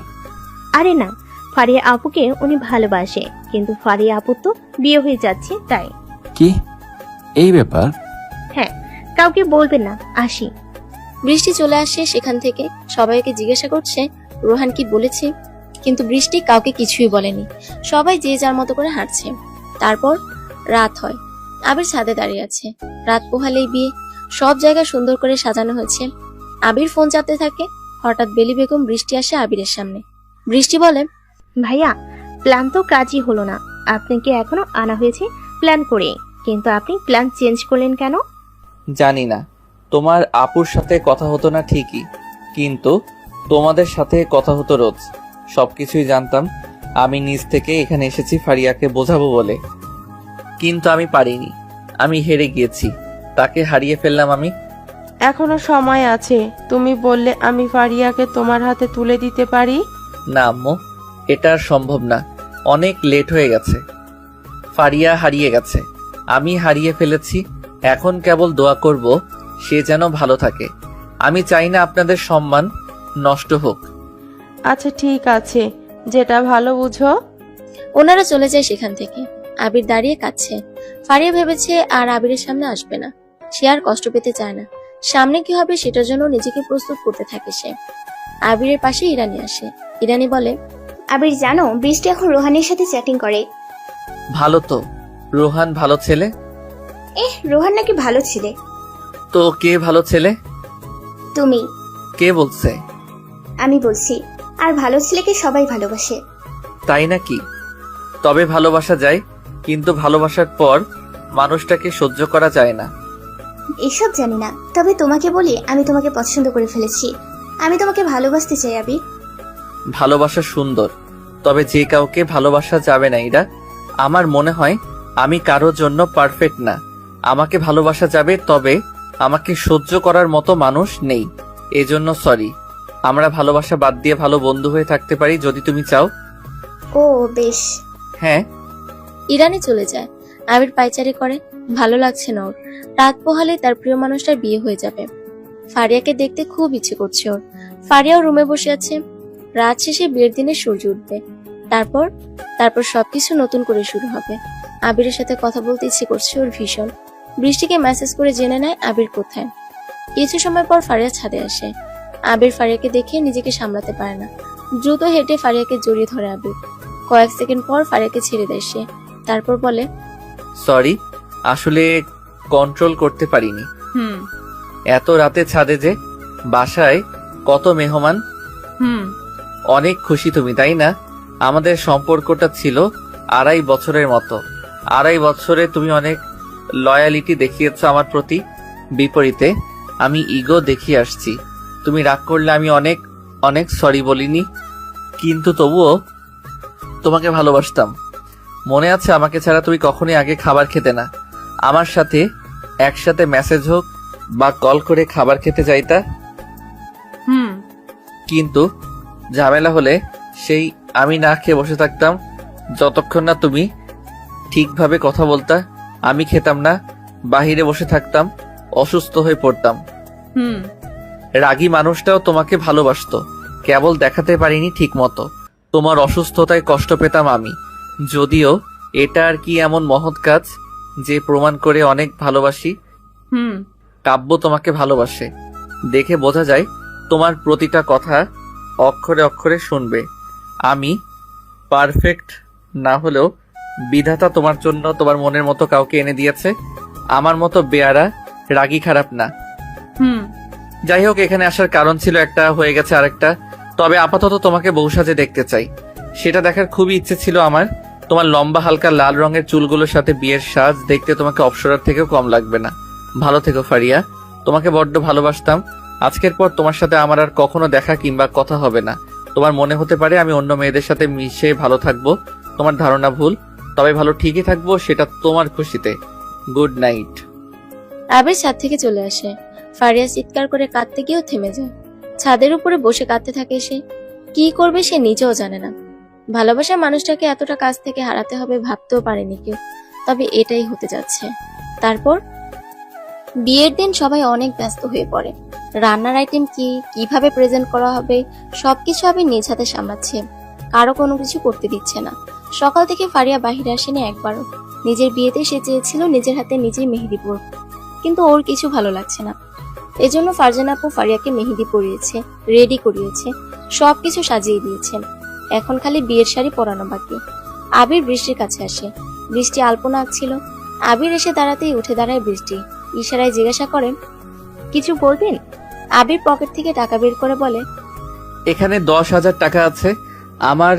আরে না, ফারিয়া আপুকে উনি ভালোবাসে, কিন্তু ফারিয়া আপু তো বিয়ে হয়ে যাচ্ছে তাই। কি এই ব্যাপার? হ্যাঁ, কাউকে বলবেন না, আসি। বৃষ্টি চলে আসে সেখান থেকে। সবাইকে জিজ্ঞাসা করছে রোহান কি বলেছে, কিন্তু বৃষ্টি কাউকে কিছুই বলেনি। সবাই যে যার মতো করে হাঁটছে। তারপর রাত হয়। আবির ছাদে দাঁড়িয়ে আছে। রাত পোহালেই বিয়ে, সব জায়গা সুন্দর করে সাজানো হয়েছে। আবির ফোন চাপতে থাকে। হঠাৎ বেলি বেগম বৃষ্টি আসে আবিরের সামনে। বৃষ্টি বলে, ভাইয়া, প্ল্যান তো কাজই হলো না। আপনাকে এখনো আনা হয়েছে প্ল্যান করে, কিন্তু আপনি প্ল্যান চেঞ্জ করলেন কেন? জানি না, তোমার আপুর সাথে কথা হতো না ঠিকই, কিন্তু তোমাদের সাথে কথা হতো রোজ। সবকিছুই জানতাম। আমি নিজ থেকে এখানে এসেছি ফারিয়াকে বোঝাবো বলে, কিন্তু আমি পারিনি। আমি হেরে গিয়েছি, তাকে হারিয়ে ফেললাম আমি। এখনো সময় আছে, তুমি বললে আমি ফারিয়াকে তোমার হাতে তুলে দিতে পারি। না আম্মু, এটা আর সম্ভব না, অনেক লেট হয়ে গেছে। ফারিয়া হারিয়ে গেছে, আমি হারিয়ে ফেলেছি। এখন কেবল দোয়া করব সে যেন ভালো থাকে। আমি চাই না আপনাদের সম্মান নষ্ট হোক। আচ্ছা ঠিক আছে, যেটা ভালো বুঝো। ওনারা চলে যায় সেখান থেকে। আবির দাঁড়িয়ে কাঁদছে। ফারিয়া ভেবেছে আর আবিরের সামনে আসবে না। সে আর কষ্ট পেতে চায় না। সামনে কি হবে সেটার জন্য নিজেকে প্রস্তুত করতে থাকে সে। আবিরের পাশে ইরানি আসে। ইরানি বলে, আবির জানো বৃষ্টি এখন রোহানের সাথে চ্যাটিং করে। ভালো তো, রোহান ভালো ছেলে। রোহান নাকি ভালো ছেলে? তো কে ভালো ছেলে? তুমি। কে বলছে? আমি বলছি। আর ভালো ছেলেকে সবাই ভালোবাসে। তাই নাকি? তবে ভালোবাসা যায়, কিন্তু ভালোবাসার পর মানুষটাকে সহ্য করা যায় না। এসব জানি না, তবে তোমাকে বলি আমি তোমাকে পছন্দ করে ফেলেছি। আমি তোমাকে ভালোবাসতে চাই আবির। ভালোবাসা সুন্দর, তবে যে কাউকে ভালোবাসা যাবে না এরা। আমার মনে হয় আমি কারোর জন্য পারফেক্ট না। আমাকে ভালোবাসা যাবে, তবে আমাকে সহ্য করার মতো মানুষ নেই। এজন্য সরি। আমরা ভালোবাসা বাদ দিয়ে ভালো বন্ধু হয়ে থাকতে পারি যদি তুমি চাও। ও বেশ। হ্যাঁ। ইরানি চলে যায়। আবির পায়চারি করে। ভালো লাগছে না ওর। রাত পোহালে তার প্রিয় মানুষটার বিয়ে হয়ে যাবে। ফারিয়াকে দেখতে খুব ইচ্ছে করছে ওর। ফারিয়াও রুমে বসে আছে। রাত শেষে বিয়ের দিনে সূর্য উঠবে। তারপর সবকিছু নতুন করে শুরু হবে। আবিরের সাথে কথা বলতে ইচ্ছে করছে ওর ভীষণ। বৃষ্টিকে মেসেজ করে জেনে নেয় আবির কোথায়। কিছু সময় পর ফারিয়া ছাদে আসে। আবির ফারিয়াকে দেখে নিজেকে সামলাতে পারে না। দ্রুত হেঁটে ফারিয়াকে জড়িয়ে ধরে আবির। কয়েক সেকেন্ড পর ফারিয়াকে ছেড়ে দেয় সে। তারপর বলে, সরি, আসলে কন্ট্রোল করতে পারিনি। হুম এত রাতে ছাদে যে, বাসায় কত মেহমান। হুম অনেক খুশি তুমি, তাই না? আমাদের সম্পর্কটা ছিল 2.5 বছরের মতো। 2.5 বছরে তুমি অনেক লয়ালিটি দেখিয়েছ আমার প্রতি। বিপরীতে আমি ইগো দেখিয়ে আসছি। তুমি রাগ করলে আমি অনেক অনেক সরি বলিনি, কিন্তু তবুও তোমাকে ভালোবাসতাম। মনে আছে আমাকে ছাড়া তুমি কখনোই আগে খাবার খেতে না। আমার সাথে একসাথে মেসেজ হোক বা কল করে খাবার খেতে যাইতা। হুম কিন্তু ঝামেলা হলে সেই আমি না খেয়ে বসে থাকতাম যতক্ষণ না তুমি ঠিকভাবে কথা বলতা। আমি খেতাম না, বাহিরে বসে থাকতাম, অসুস্থ হয়ে পড়তাম। হুম রাগী মানুষটাও তোমাকে ভালোবাসতো, কেবল দেখাতে পারিনি ঠিক মতো। তোমার অসুস্থতায় কষ্ট পেতাম আমি। যদিও এটা আর কি এমন মহৎ কাজ যে প্রমাণ করে অনেক ভালোবাসি। হুম কাব্য তোমাকে ভালোবাসে, দেখে বোঝা যায় তোমার প্রতিটা কথা অক্ষরে অক্ষরে শুনবে। আমি পারফেক্ট না হলেও বিধাতা তোমার জন্য তোমার মনের মতো কাউকে এনে দিয়েছে। আমার মতো বেয়ারা রাগী খারাপ না। হুম যাই হোক, এখানে আসার কারণ ছিল একটা, হয়ে গেছে আরেকটা। তবে আপাতত তোমাকে বউ সাজে দেখতে চাই, সেটা দেখার খুবই ইচ্ছে ছিল আমার। তোমার লম্বা হালকা লাল রঙের চুলগুলোর সাথে বিয়ের সাজ দেখতে তোমাকে অপসরার থেকেও কম লাগবে না। ভালো থেকো ফারিয়া, তোমাকে বড্ড ভালোবাসতাম। আজকের পর তোমার সাথে আমার আর কখনো দেখা কিংবা কথা হবে না। তোমার মনে হতে পারে আমি অন্য মেয়েদের সাথে মিশে ভালো থাকবো, তোমার ধারণা ভুল। তবে ভালো ঠিকই থাকবো, সেটা তোমার খুশিতে। Good night. আবির ছাদ থেকে চলে আসে। ফারিয়া চিৎকার করে কাঁদতে গিয়েও থেমে যায়। ছাদের উপরে বসে কাঁদতে থাকে সে। কি করবে সে নিজেও জানে না। ভালোবাসার মানুষটাকে এতটা কাছ থেকে হারাতে হবে ভাবতেও পারেনি কেউ। তবে এটাই হতে যাচ্ছে। তারপর বিয়ের দিন সবাই অনেক ব্যস্ত হয়ে পড়ে। রান্নার আইটেম কি, কিভাবে প্রেজেন্ট করা হবে, সবকিছু আবির নিজ হাতে সামলাচ্ছে। কারো কোনো কিছু করতে দিচ্ছে না। সকাল থেকে ফারিয়া বাহিরে আসেনি একবারও। নিজের বিয়েতে সে চেয়েছিল নিজের হাতে নিজেই মেহেদি পরব, কিন্তু ওর কিছু ভালো লাগছে না। এজন্য ফারজানা আপু ফারিয়াকে মেহেদি পরিয়েছে, রেডি করিয়েছে, সবকিছু সাজিয়ে দিয়েছেন। এখন খালি বিয়ের শাড়ি পরানো বাকি। আবির বৃষ্টির কাছে আসে। বৃষ্টি আলপনা আঁকছিল। আবির এসে দাঁড়াতেই উঠে দাঁড়ায় বৃষ্টি। ইশারায় জিজ্ঞাসা করেন, কিছু বলবেন? আবির পকেট থেকে টাকা বের করে বলে, এখানে 10,000 টাকা আছে। আমার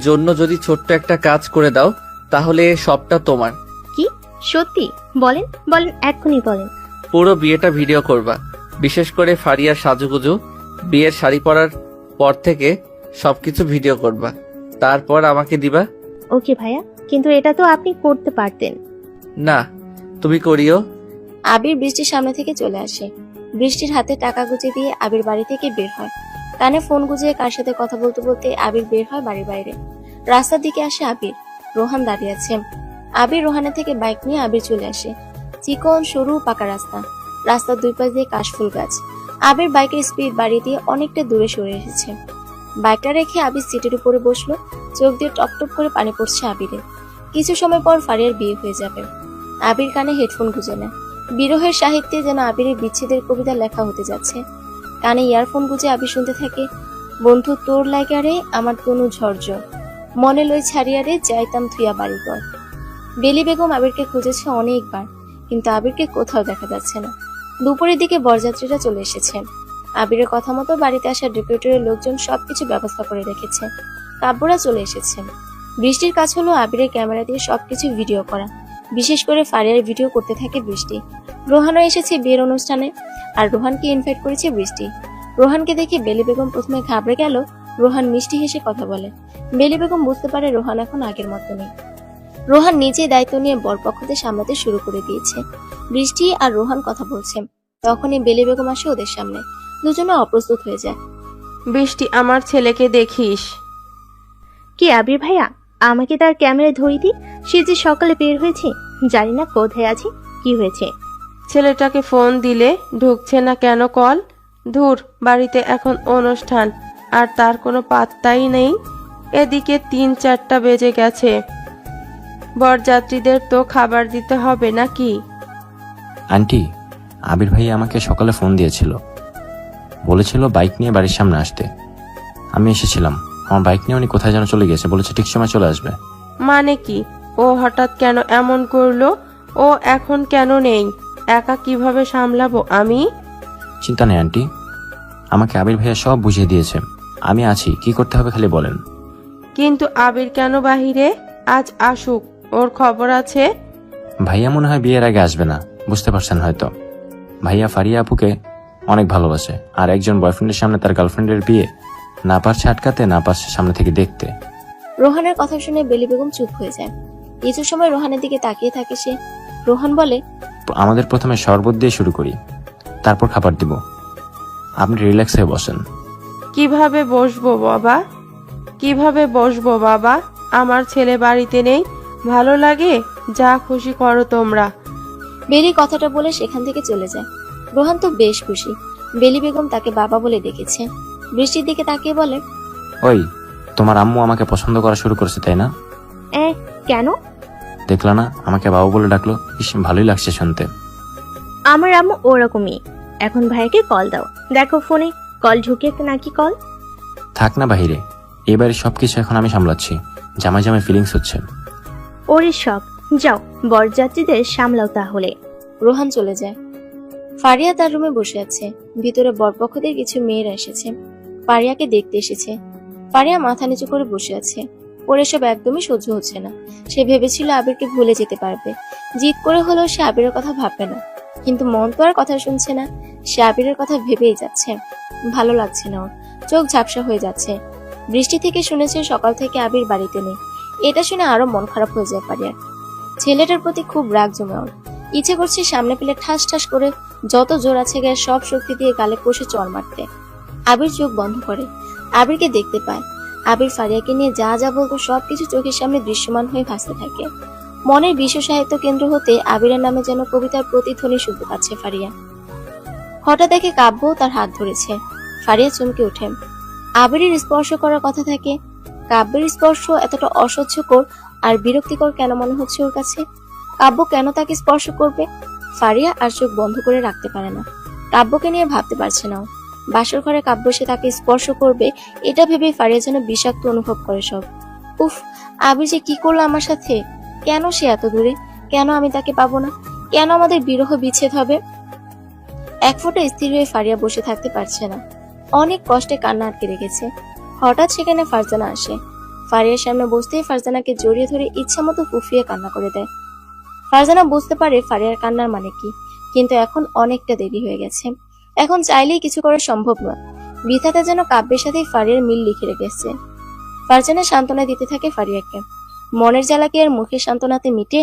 জন্য যদি ছোট্ট একটা কাজ করে দাও তাহলে সবটা তোমার। কি সত্যি? বলেন বলেন, এক্ষুনি বলেন। পুরো বিয়েটা ভিডিও করবা, বিশেষ করে ফারিয়ার সাজুগুজু, বিয়ের শাড়ি পরার পর থেকে সবকিছু ভিডিও করবা, তারপর আমাকে দিবা। ওকে ভাইয়া, কিন্তু এটা তো আপনি করতে পারতেন। না, তুমি করিও। আবির বৃষ্টির সামনে থেকে চলে আসে। বৃষ্টির হাতে টাকা গুঁজে দিয়ে আবির বাড়ি থেকে বের হয়। কানে ফোন গুঁজে কার সাথে কথা বলতে বলতে আবির বের হয় বাড়ির বাইরে। রাস্তার দিকে আসে আবির। রোহান দাঁড়িয়ে আছে। আবির রোহানের থেকে বাইক নিয়ে আবির চলে আসে। চিকন সরু পাকা রাস্তা, রাস্তার দুই পাশ দিয়ে কাশফুল গাছ। আবির বাইকের স্পিড বাড়িয়ে দিয়ে অনেকটা দূরে সরে এসেছে। বাইকটা রেখে আবির সিটের উপরে বসলো। চোখ দিয়ে টপ টপ করে পানি পড়ছে আবিরের। কিছু সময় পর ফারিয়ার বিয়ে হয়ে যাবে। আবির কানে হেডফোন গুঁজে নেয়। বিরহের সাহিত্যে যেন আবিরের বিচ্ছেদের কবিতা লেখা হতে যাচ্ছে। কানে ইয়ারফোন গুঁজে আবির শুনতে থাকে, বন্ধু তোর লাগারে আমার তনু ঝর্জ, মনে লই ছাড়িয়ারে যাইতাম থুইয়া বাড়িঘর। বেলি বেগম আবিরকে খুঁজেছে অনেকবার, কিন্তু আবিরকে কোথাও দেখা যাচ্ছে না। দুপুরের দিকে বরযাত্রীরা চলে এসেছে। আবিরের কথা মতো বাড়িতে আসা ডেপুটের লোকজন সবকিছু ব্যবস্থা করে রেখেছে। কাব্যরা চলে এসেছে। বৃষ্টির কাজ হলো আবিরের ক্যামেরা দিয়ে সবকিছু ভিডিও করা। বিশেষ করে ফারিয়ার ভিডিও করতে থাকে বৃষ্টি। রোহানও এসেছে বিয়ের অনুষ্ঠানে, আর রোহানকে ইনভাইট করেছে বৃষ্টি। রোহানকে দেখে বেলি বেগম প্রথমে ঘাবড়ে গেল। রোহান মিষ্টি হেসে কথা বলে। বেলি বেগম বুঝতে পারে রোহান এখন আগের মতো নেই। রোহান নিজেই দায়িত্ব নিয়ে বরপক্ষদের সামলাতে শুরু করে দিয়েছে। বৃষ্টি আর রোহান কথা বলছে, তখনই বেলি বেগম আসে ওদের সামনে। দুজনে অপ্রস্তুত হয়ে যায়। বৃষ্টি, আমার ছেলেকে দেখিস। কি আবির ভাইয়া, আমাকে তার ক্যামেরায় ধরি দি। সে যে সকালে বের হয়েছে, জানি না কোথায় আছে, কি হয়েছে। ছেলেটাকে ফোন দিলে ঢুকছে না কেন কল? ধুর, বাড়িতে এখন অনুষ্ঠান আর তার কোনো পাত্তাই নেই। এদিকে 3-4টা বেজে গেছে। বরযাত্রীদের তো খাবার দিতে হবে নাকি? আন্টি, আবির ভাই আমাকে সকালে ফোন দিয়েছিল, বলেছিল বাইক নিয়ে বাড়ির সামনে আসতে। আমি এসেছিলাম। আমার বাইক নিয়ে উনি কোথায় যেন চলে গেছে, বলেছে ঠিক সময় চলে আসবে। মানে কি? ও হঠাৎ কেন এমন করলো? ও এখন কেন নেই? একা কিভাবে সামলাবো আমি? চিন্তা নেই আন্টি, আমাকে আবির ভাইয়া সব বুঝিয়ে দিয়েছে। আমি আছি, কি করতে হবে খালি বলেন। কিন্তু আবির কেন বাহিরে? আজ আসুক, ওর খবর আছে। ভাইয়া মনে হয় বিয়ের আগে আসবে না, বুঝতে পারছেন হয়তো। ভাইয়া ফারিয়া আপুকে অনেক ভালোবাসে, আর একজন বয়ফ্রেন্ডের সামনে তার গার্লফ্রেন্ডের বিয়ে না পারছে আটকাতে, না পারছে সামনে থেকে দেখতে। রোহানের কথা শুনে বেলি বেগম চুপ হয়ে যায়। কিছু সময় রোহানের দিকে তাকিয়ে থাকে সে। রোহান বলে, আমাদের প্রথমে শরবত দিয়ে শুরু করি, তারপর খাবার দিব। আপনি রিল্যাক্স হয়ে বসেন। কিভাবে বসবো বাবা? কিভাবে বসবো বাবা? আমার ছেলে বাড়িতে নেই। ভালো লাগে, যা খুশি করো তোমরা। বেলি কথাটা বলে সেখান থেকে চলে যায়। রোহান তো বেশ খুশি। বেলি বেগম তাকে বাবা বলে ডেকেছে। বৃষ্টির দিকে তাকিয়ে বলে, ওই, তোমার আম্মু আমাকে পছন্দ করা শুরু করেছে তাই না? কেন? দেখলা না, আমাকে বাবা বলে ডাকলো। ইস, ভালোই লাগছে শুনতে। আমার আম্মু ওরকমই। এখন ভাইকে কল দাও, দেখো ফোনে কল ঢুকে নাকি কল। থাক না বাহিরে, এবারে সবকিছু এখন আমি সামলাচ্ছি। জামাই জামাই ফিলিংস হচ্ছে। ওরে সব, যাও বরযাত্রীদের সামলাও তাহলে। রোহান চলে যায়। ফারিয়া তার রুমে বসে আছে। ভিতরে বরপক্ষদের কিছু মেয়েরা এসেছে, ফারিয়াকে দেখতে এসেছে। ফারিয়া মাথা নিচু করে বসে আছে। ওর এসব একদমই সহ্য হচ্ছে না। সে ভেবেছিল আবিরকে ভুলে যেতে পারবে, জিদ করে হলেও সে আবিরের কথা ভাববে না। কিন্তু মন তো আর কথা শুনছে না। সে আবিরের কথা ভেবেই যাচ্ছে। ভালো লাগছে না ওর, চোখ ঝাপসা হয়ে যাচ্ছে। বৃষ্টি থেকে শুনেছে সকাল থেকে আবির বাড়িতে নেই। এটা শুনে আরো মন খারাপ হয়ে যায় ফারিয়ার। ছেলেটার প্রতি খুব রাগ জমে ওর। ইচ্ছে করছে সামনে পেলে ঠাস ঠাস করে যত জোর আছে গায়ে সব শক্তি দিয়ে গালে কষে চড় মারতে। আবির চোখ বন্ধ করে, আবিরকে দেখতে পায়। আবির ফারিয়াকে নিয়ে যা যা বলতো সবকিছু চোখের সামনে দৃশ্যমান হয়ে ভাসতে থাকে। মনের বিশ্ব সাহিত্য কেন্দ্র হতে আবিরের নামে যেন কবিতার প্রতিধ্বনি শুনতে পাচ্ছে ফারিয়া। হঠাৎ দেখে কাব্য তার হাত ধরেছে। ফারিয়া চমকে ওঠে। আবিরের স্পর্শ করার কথা থাকে। কাব্যের স্পর্শ এতটা অসহ্যকর আর বিরক্তিকর কেন মনে হচ্ছে ওর কাছে? কাব্য কেন তাকে স্পর্শ করবে? ফারিয়া আর চোখ বন্ধ করে রাখতে পারে না। কাব্যকে নিয়ে ভাবতে পারছে না। বাসর ঘরে কাব্য সে তাকে স্পর্শ করবে, এটা ভেবে ফারিয়া যেন বিষাক্ত অনুভব করে সব। উফ, আবির যে কি করলো আমার সাথে? কেন সে এত দূরে? কেন আমি তাকে পাবো না? কেন আমাদের বিরহ বিচ্ছেদ হবে? এক ফোঁটা স্থির হয়ে ফারিয়া বসে থাকতে পারছে না। অনেক কষ্টে কান্না আটকে রেখেছে। হঠাৎ সেখানে ফারজানা আসে। ফারিয়ার সামনে বসতেই ফারজানাকে জড়িয়ে ধরে ইচ্ছা মতো ফুফিয়ে কান্না করে দেয়। ফারজানা বুঝতে পারে ফারিয়ার কান্নার মানে কি, কিন্তু এখন অনেকটা দেরি হয়ে গেছে। এখন চাইলেই কিছু করা সম্ভব নয়। বিধাতা যেন কাব্যের সাথে ফারিয়ার মিল লিখে রেখেছে। ফারজানা সান্ত্বনা দিতে থাকে ফারিয়াকে। মনের জ্বালা কি আর মুখের সান্ত্বনাতে মিটে?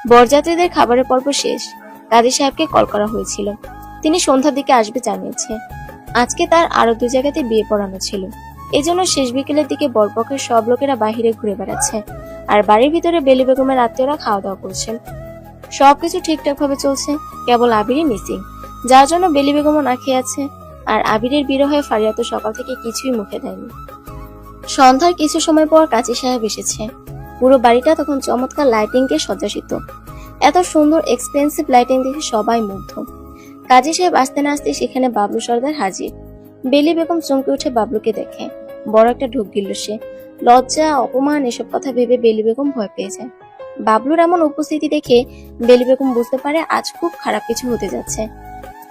বরযাত্রীদের খাবারের পর্ব শেষ। কাজী সাহেবকে কল করা হয়েছিল, তিনি সন্ধ্যার দিকে আসবে জানিয়েছে। আজকে তার আরো 2 জায়গাতে বিয়ে পড়ানো ছিল, এজন্য শেষ বিকেলের দিকে বরপক্ষের সব লোকেরা বাহিরে ঘুরে বেড়াচ্ছে, আর বাড়ির ভিতরে বেলি বেগমের আত্মীয়রা খাওয়া দাওয়া করছেন। সবকিছু ঠিকঠাক ভাবে চলছে, কেবল আবিরই মিসিং, যার জন্য বেলি বেগমও না খেয়ে আছে। আর আবিরের বিরহে ফারিয়া তো সকাল থেকে কিছুই মুখে দেয়নি। সন্ধ্যার কিছু সময় পর কাজী সাহেব এসেছে। পুরো বাড়িটা তখন চমৎকার লাইটিং দিয়ে সজ্জাসিত। এত সুন্দর এক্সপেন্সিভ লাইটিং দেখে সবাই মুগ্ধ। কাজী সাহেব আসতে না আসতে সেখানে বাবলু সর্দার হাজির। বেলি বেগম চমকে উঠে বাবলুকে দেখে, বড় একটা ঢোক গিলল সে। লজ্জা, অপমান এসব কথা ভেবে বেলি বেগম ভয় পেয়ে যায়। বাবলুর এমন উপস্থিতি দেখে বেলি বেগম বুঝতে পারে আজ খুব খারাপ কিছু হতে যাচ্ছে।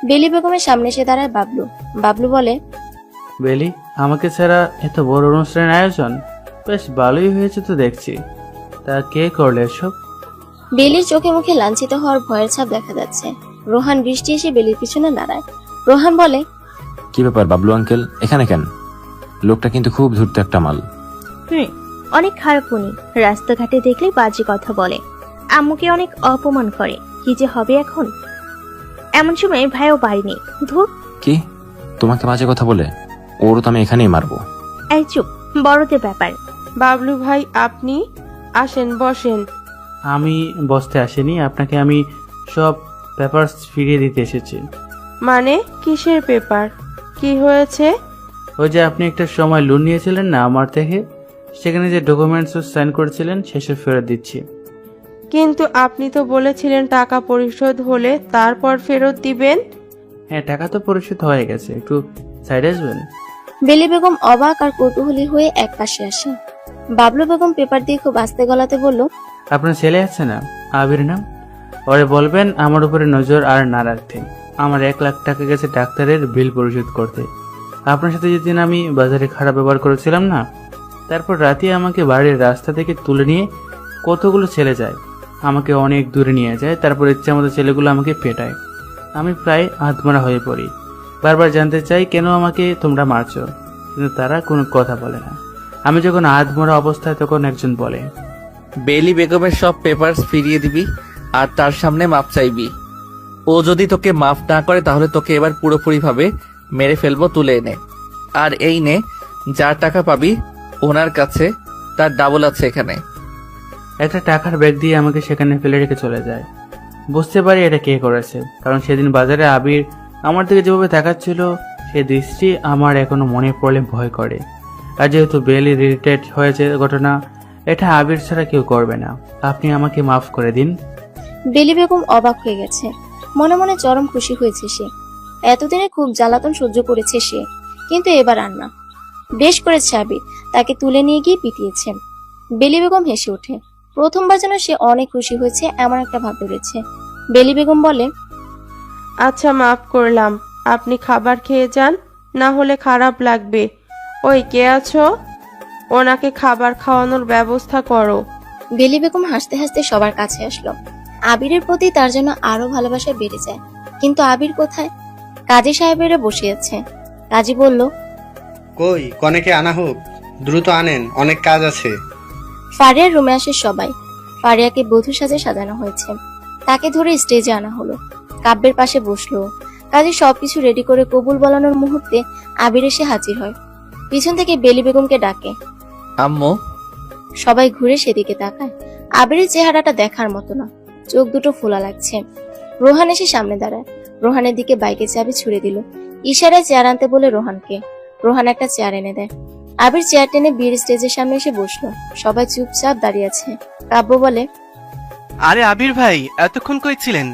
বেলি বেগমের সামনে এসে দাঁড়ায় বাবলু। বাবলু বলে, বেলি, আমাকে ছাড়া এত বড় অনুষ্ঠানের আয়োজন বেশ ভালোই হয়েছে তো দেখছি। তা কে করলে এসব? বেলির চোখে মুখে লাঞ্ছিত হওয়ার ভয়ের ছাপ দেখা যাচ্ছে। রোহান বৃষ্টি এসে বেলির পিছনে দাঁড়ায়। রোহান বলে, কি ব্যাপার বাবলু আঙ্কেল, এখানে কেন? লোকটা কিন্তু খুব ধূর্ত একটা মাল। অনেক খারাপ উনি, রাস্তাঘাটে দেখলে বাজে কথা বলে, আম্মুকে অনেক অপমান করে। কি যে হবে এখন। এমন সময় ভাইও বাড়ি নেই। ধুর। কি তোমাকে বাজে কথা বলে? ওর তো আমি এখানেই মারবো। এই চুপ, বড়দের ব্যাপার। বাবলু ভাই, আপনি আসেন, বসেন। আমি বসতে আসিনি, আপনাকে আমি সব পেপারস ফিরিয়ে দিতে এসেছি। মানে কিসের পেপার? কি হয়েছে? ওই যে আপনি একটা সময় লোন নিয়েছিলেন না আমার থেকে, সেখানে যে ডকুমেন্টস সাইন করেছিলেন সেসব ফেরত দিচ্ছি। কিন্তু আপনি তো বলেছিলেন টাকা পরিশোধ হলে তারপর ফেরত দিবেন। হ্যাঁ, টাকা তো পরিশোধ হয়ে গেছে, একটু সাইডে আসবেন। বেলি বেগম অবাক আর কৌতূহলী হয়ে এক পাশে আসে। বাবলু বেগম পেপার দিয়ে খুব আস্তে গলাতে বলল, আপনার ছেলে আছে না, আবির নাম, ওরে বলবেন আমার উপরে নজর আর না রাখতে। আমার 1 লাখ টাকা গেছে ডাক্তারের বিল পরিশোধ করতে। আপনার সাথে যেদিন আমি বাজারে খারাপ ব্যবহার করেছিলাম না, তারপর রাতে আমাকে বাড়ির রাস্তা থেকে তুলে নিয়ে কতগুলো ছেলে যায়, আমাকে অনেক দূরে নিয়ে যায়, তারপর ইচ্ছা মতো ছেলেগুলো আমাকে পেটায়। আমি প্রায় আধমরা হয়ে পড়ি। বারবার জানতে চাই কেন আমাকে তোমরা মারছো, কিন্তু তারা কোনো কথা বলে না। আমি যখন আধমরা অবস্থায় তখন একজন বলে, বেলি বেগমের সব পেপারস ফিরিয়ে দিবি আর তার সামনে মাপ চাইবি। ও যদি তোকে মাফ না করে তাহলে তোকে এবার পুরোপুরি ভাবে মেরে ফেলবো তুলে এনে। আর এই নে, যার টাকা পাবি ওনার কাছে তার ডাবল আছে এখানে। একটা টাকার ব্যাগ দিয়ে আমাকে সেখানে ফেলে রেখে চলে যায়। বুঝতে পারি এটা কে করেছে, কারণ সেদিন বাজারে আবির আমার দিকে যেভাবে তাকাচ্ছিল, সেই দৃষ্টি আমার এখনো মনে পড়লে ভয় করে। আর যেহেতু বেলি রিলেটেড হয়েছে ঘটনা, এটা আবির ছাড়া কেউ করবে না। আপনি আমাকে মাফ করে দিন। বেলি বেগম অবাক হয়ে গেছে। মনে মনে চরম খুশি হয়েছে সে। এতদিনে খুব জ্বালাতন সহ্য করেছে সে, কিন্তু এবার আর না। বেশ করেছে আবির, তাকে তুলে নিয়ে গিয়ে পিটিয়েছে। বেলি বেগম হেসে ওঠে। প্রথমবার যেন সে অনেক খুশি হয়েছে এমন একটা ভাব ধরেছে। বেলি বেগম বলে, আচ্ছা, মাফ করলাম। আপনি খাবার খেয়ে যান, না হলে খারাপ লাগবে। ওই কে আছো, ওনাকে খাবার খাওয়ানোর ব্যবস্থা করো। বেলি বেগম হাসতে হাসতে সবার কাছে আসলো। আবিরের প্রতি তার জন্য আরো ভালোবাসা বেড়ে যায়। কিন্তু আবির কোথায়? কাজী সাহেবেরা বসে আছে। কাজী বলল, কই কনেকে আনা হোক, দ্রুত আনেন, অনেক কাজ আছে। ফারিয়ার রুমে আসে সবাই। ফারিয়াকে বধূ সাজে সাজানো হয়েছে। তাকে ধরে স্টেজে আনা হলো। কাব্যের পাশে বসলো। কাজী সবকিছু রেডি করে কবুল বলানোর মুহূর্তে আবির এসে হাজির হয়। পিছন থেকে বেলি বেগমকে ডাকে, আম্মু। সবাই ঘুরে সেদিকে তাকায়। আবিরের চেহারাটা দেখার মতো না, চোখ দুটো ফোলা লাগছে। রোহান এসে সামনে দাঁড়ায়। রোহানের দিকে বাইকের চাবি ছুড়ে দিল। ইশারায় চেয়ার আনতে বলে রোহানকে। রোহান একটা চেয়ার এনে দেয়। আবির চেয়ার টেনে বিয়ের স্টেজের সামনে এসে বসলো। সবাই চুপচাপ দাঁড়িয়ে আছে। কাব্য বলে, আরে আবির ভাই, এতক্ষণ কই ছিলেন?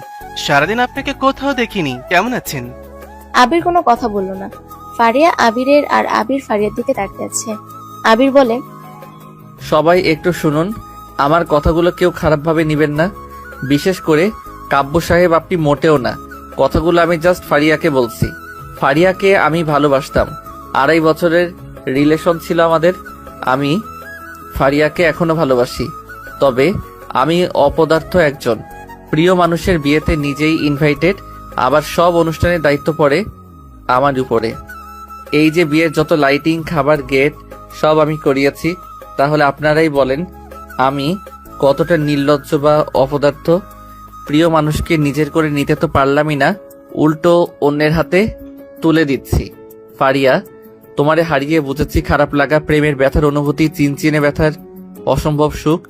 সারাদিন আপনাকে কোথাও দেখিনি, কেমন আছেন? আবির কোনো কথা বলল না। ফারিয়া আবিরের আর আবির ফারিয়ার দিকে তাকিয়ে আছে। আবির বলে, সবাই একটু শুনুন, আমার কথাগুলো কেউ খারাপভাবে নিবেন না, বিশেষ করে কাব্য সাহেব। আপনি মোটেও না, কথাগুলো আমি জাস্ট ফারিয়াকে বলছি। ফারিয়াকে আমি ভালোবাসতাম, 2.5 বছরের রিলেশন ছিল আমাদের। আমি ফারিয়াকে এখনো ভালোবাসি, তবে আমি অপদার্থ একজন। প্রিয় মানুষের বিয়েতে নিজেই ইনভাইটেড, আবার সব অনুষ্ঠানের দায়িত্ব পড়ে আমার উপরে। এই যে বিয়ের যত লাইটিং, খাবার, গেট সব আমি করিয়েছি। তাহলে আপনারাই বলেন আমি কতটা নির্লজ্জ বা অপদার্থ। প্রিয় মানুষকে নিজের করে নিতে তো পারলামই না, উল্টো অন্যের হাতে তুলে দিচ্ছি। ফারিয়া, তোমারে হারিয়ে বুঝেছি খারাপ লাগা, প্রেমের ব্যথার অনুভূতি, চিনচিনে ব্যথার অসম্ভব সুখ।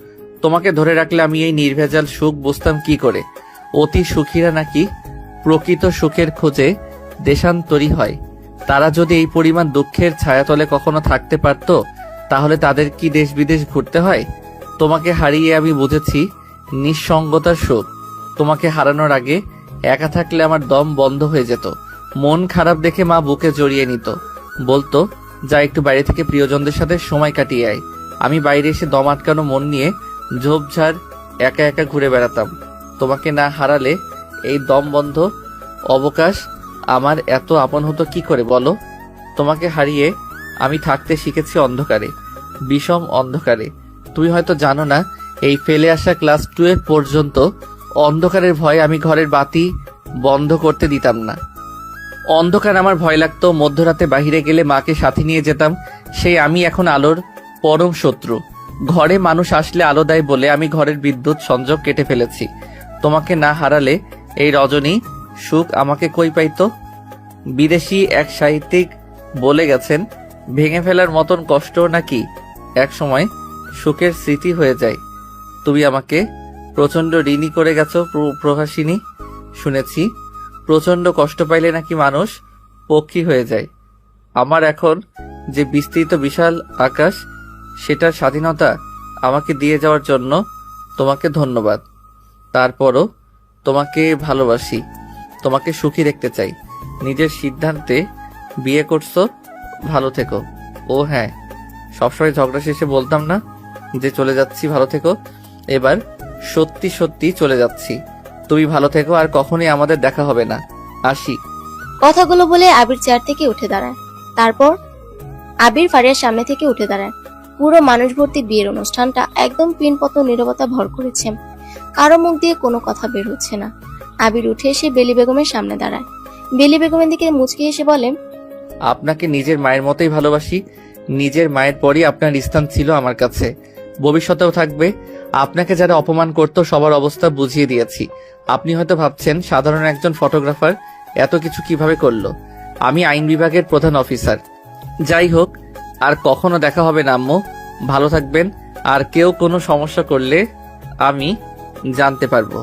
তোমাকে ধরে রাখলে আমি এই নির্ভেজাল সুখ বুঝতাম কি করে। অতি সুখীরা নাকি প্রকৃত সুখের খোঁজে দেশান্তরী হয়। তারা যদি এই পরিমাণ দুঃখের ছায়াতলে কখনো থাকতে পারত, তাহলে তাদের কি দেশ বিদেশ ঘুরতে হয়? তোমাকে হারিয়ে আমি বুঝেছি নিঃসঙ্গতার সুখ। তোমাকে হারানোর আগে একা থাকলে আমার দম বন্ধ হয়ে যেত। মন খারাপ দেখে মা বুকে জড়িয়ে নিত, বলতো যা একটু বাইরে থেকে প্রিয়জনদের সাথে সময় কাটিয়ে আয়। আমি বাইরে এসে দম আটকানো মন নিয়ে ঝোপঝাড় একা একা ঘুরে বেড়াতাম। তোমাকে না হারালে এই দম বন্ধ অবকাশ আমার এত আপন হতো কি করে বলো? তোমাকে হারিয়ে আমি থাকতে শিখেছি অন্ধকারে, বিষম অন্ধকারে। তুমি হয়তো জানো না, এই ফেলে আসা ক্লাস 12 পর্যন্ত অন্ধকারের ভয়ে আমি ঘরের বাতি বন্ধ করতে দিতাম না। অন্ধকার আমার ভয় লাগতো। মধ্যরাতে বাইরে গেলে মাকে সাথে নিয়ে যেতাম। সেই আমি এখন আলোর পরম শত্রু। ঘরে মানুষ আসলে আলো দেয় বলে আমি ঘরের বিদ্যুৎ সংযোগ কেটে ফেলেছি। তোমাকে না হারালে এই রজনী সুখ আমাকে কই পাইতো? বিদেশি এক সাহিত্যিক বলে গেছেন, ভেঙে ফেলার মতন কষ্ট নাকি এক সময় সুখের স্মৃতি হয়ে যায়। তুমি আমাকে প্রচন্ড ঋণী করে গেছো প্রভাসিনী। শুনেছি প্রচন্ড কষ্ট পাইলে নাকি মানুষ পক্ষী হয়ে যায়। আমার এখন যে বিস্তৃত বিশাল আকাশ, সেটার স্বাধীনতা আমাকে দিয়ে যাওয়ার জন্য তোমাকে ধন্যবাদ। তারপরও তোমাকে ভালোবাসি, তোমাকে সুখী দেখতে চাই। নিজের সিদ্ধান্তে বিয়ে করছো, ভালো থেকো। ও হ্যাঁ, সবসময় ঝগড়া শেষে বলতাম না যে চলে যাচ্ছি, ভালো থেকো। এবার সত্যি সত্যি চলে যাচ্ছি। তুমি ভালো থেকো, আর কখনোই আমাদের দেখা হবে না। আসি। কথাগুলো বলে আবির চেয়ার থেকে উঠে দাঁড়ায়। তারপর আবির ফারিয়ার সামনে থেকে উঠে দাঁড়ায়। পুরো মানুষ ভর্তি বিয়ের অনুষ্ঠানটা একদম পিনপত নীরবতা ভর করেছে। কারো মুখ দিয়ে কোনো কথা বের হচ্ছে না। আবির উঠে এসে বেলি বেগমের সামনে দাঁড়ায়। বেলি বেগমের দিকে মুচকি এসে বলে, আপনাকে নিজের মায়ের মতোই ভালোবাসি। নিজের মায়ের পরই আপনার স্থান ছিল আমার কাছে, ভবিষ্যতেও থাকবে। আপনাকে যারা অপমান করতো সবার অবস্থা বুঝিয়ে দিয়েছি। আপনি হয়তো ভাবছেন সাধারণ একজন ফটোগ্রাফার এত কিছু কিভাবে করলো। আমি আইন বিভাগের প্রধান অফিসার। যাই হোক, আর কখনো দেখা হবে না আম্মু। ভালো থাকবেন। আর কেউ কোনো সমস্যা করলে আমি জানতে পারবো,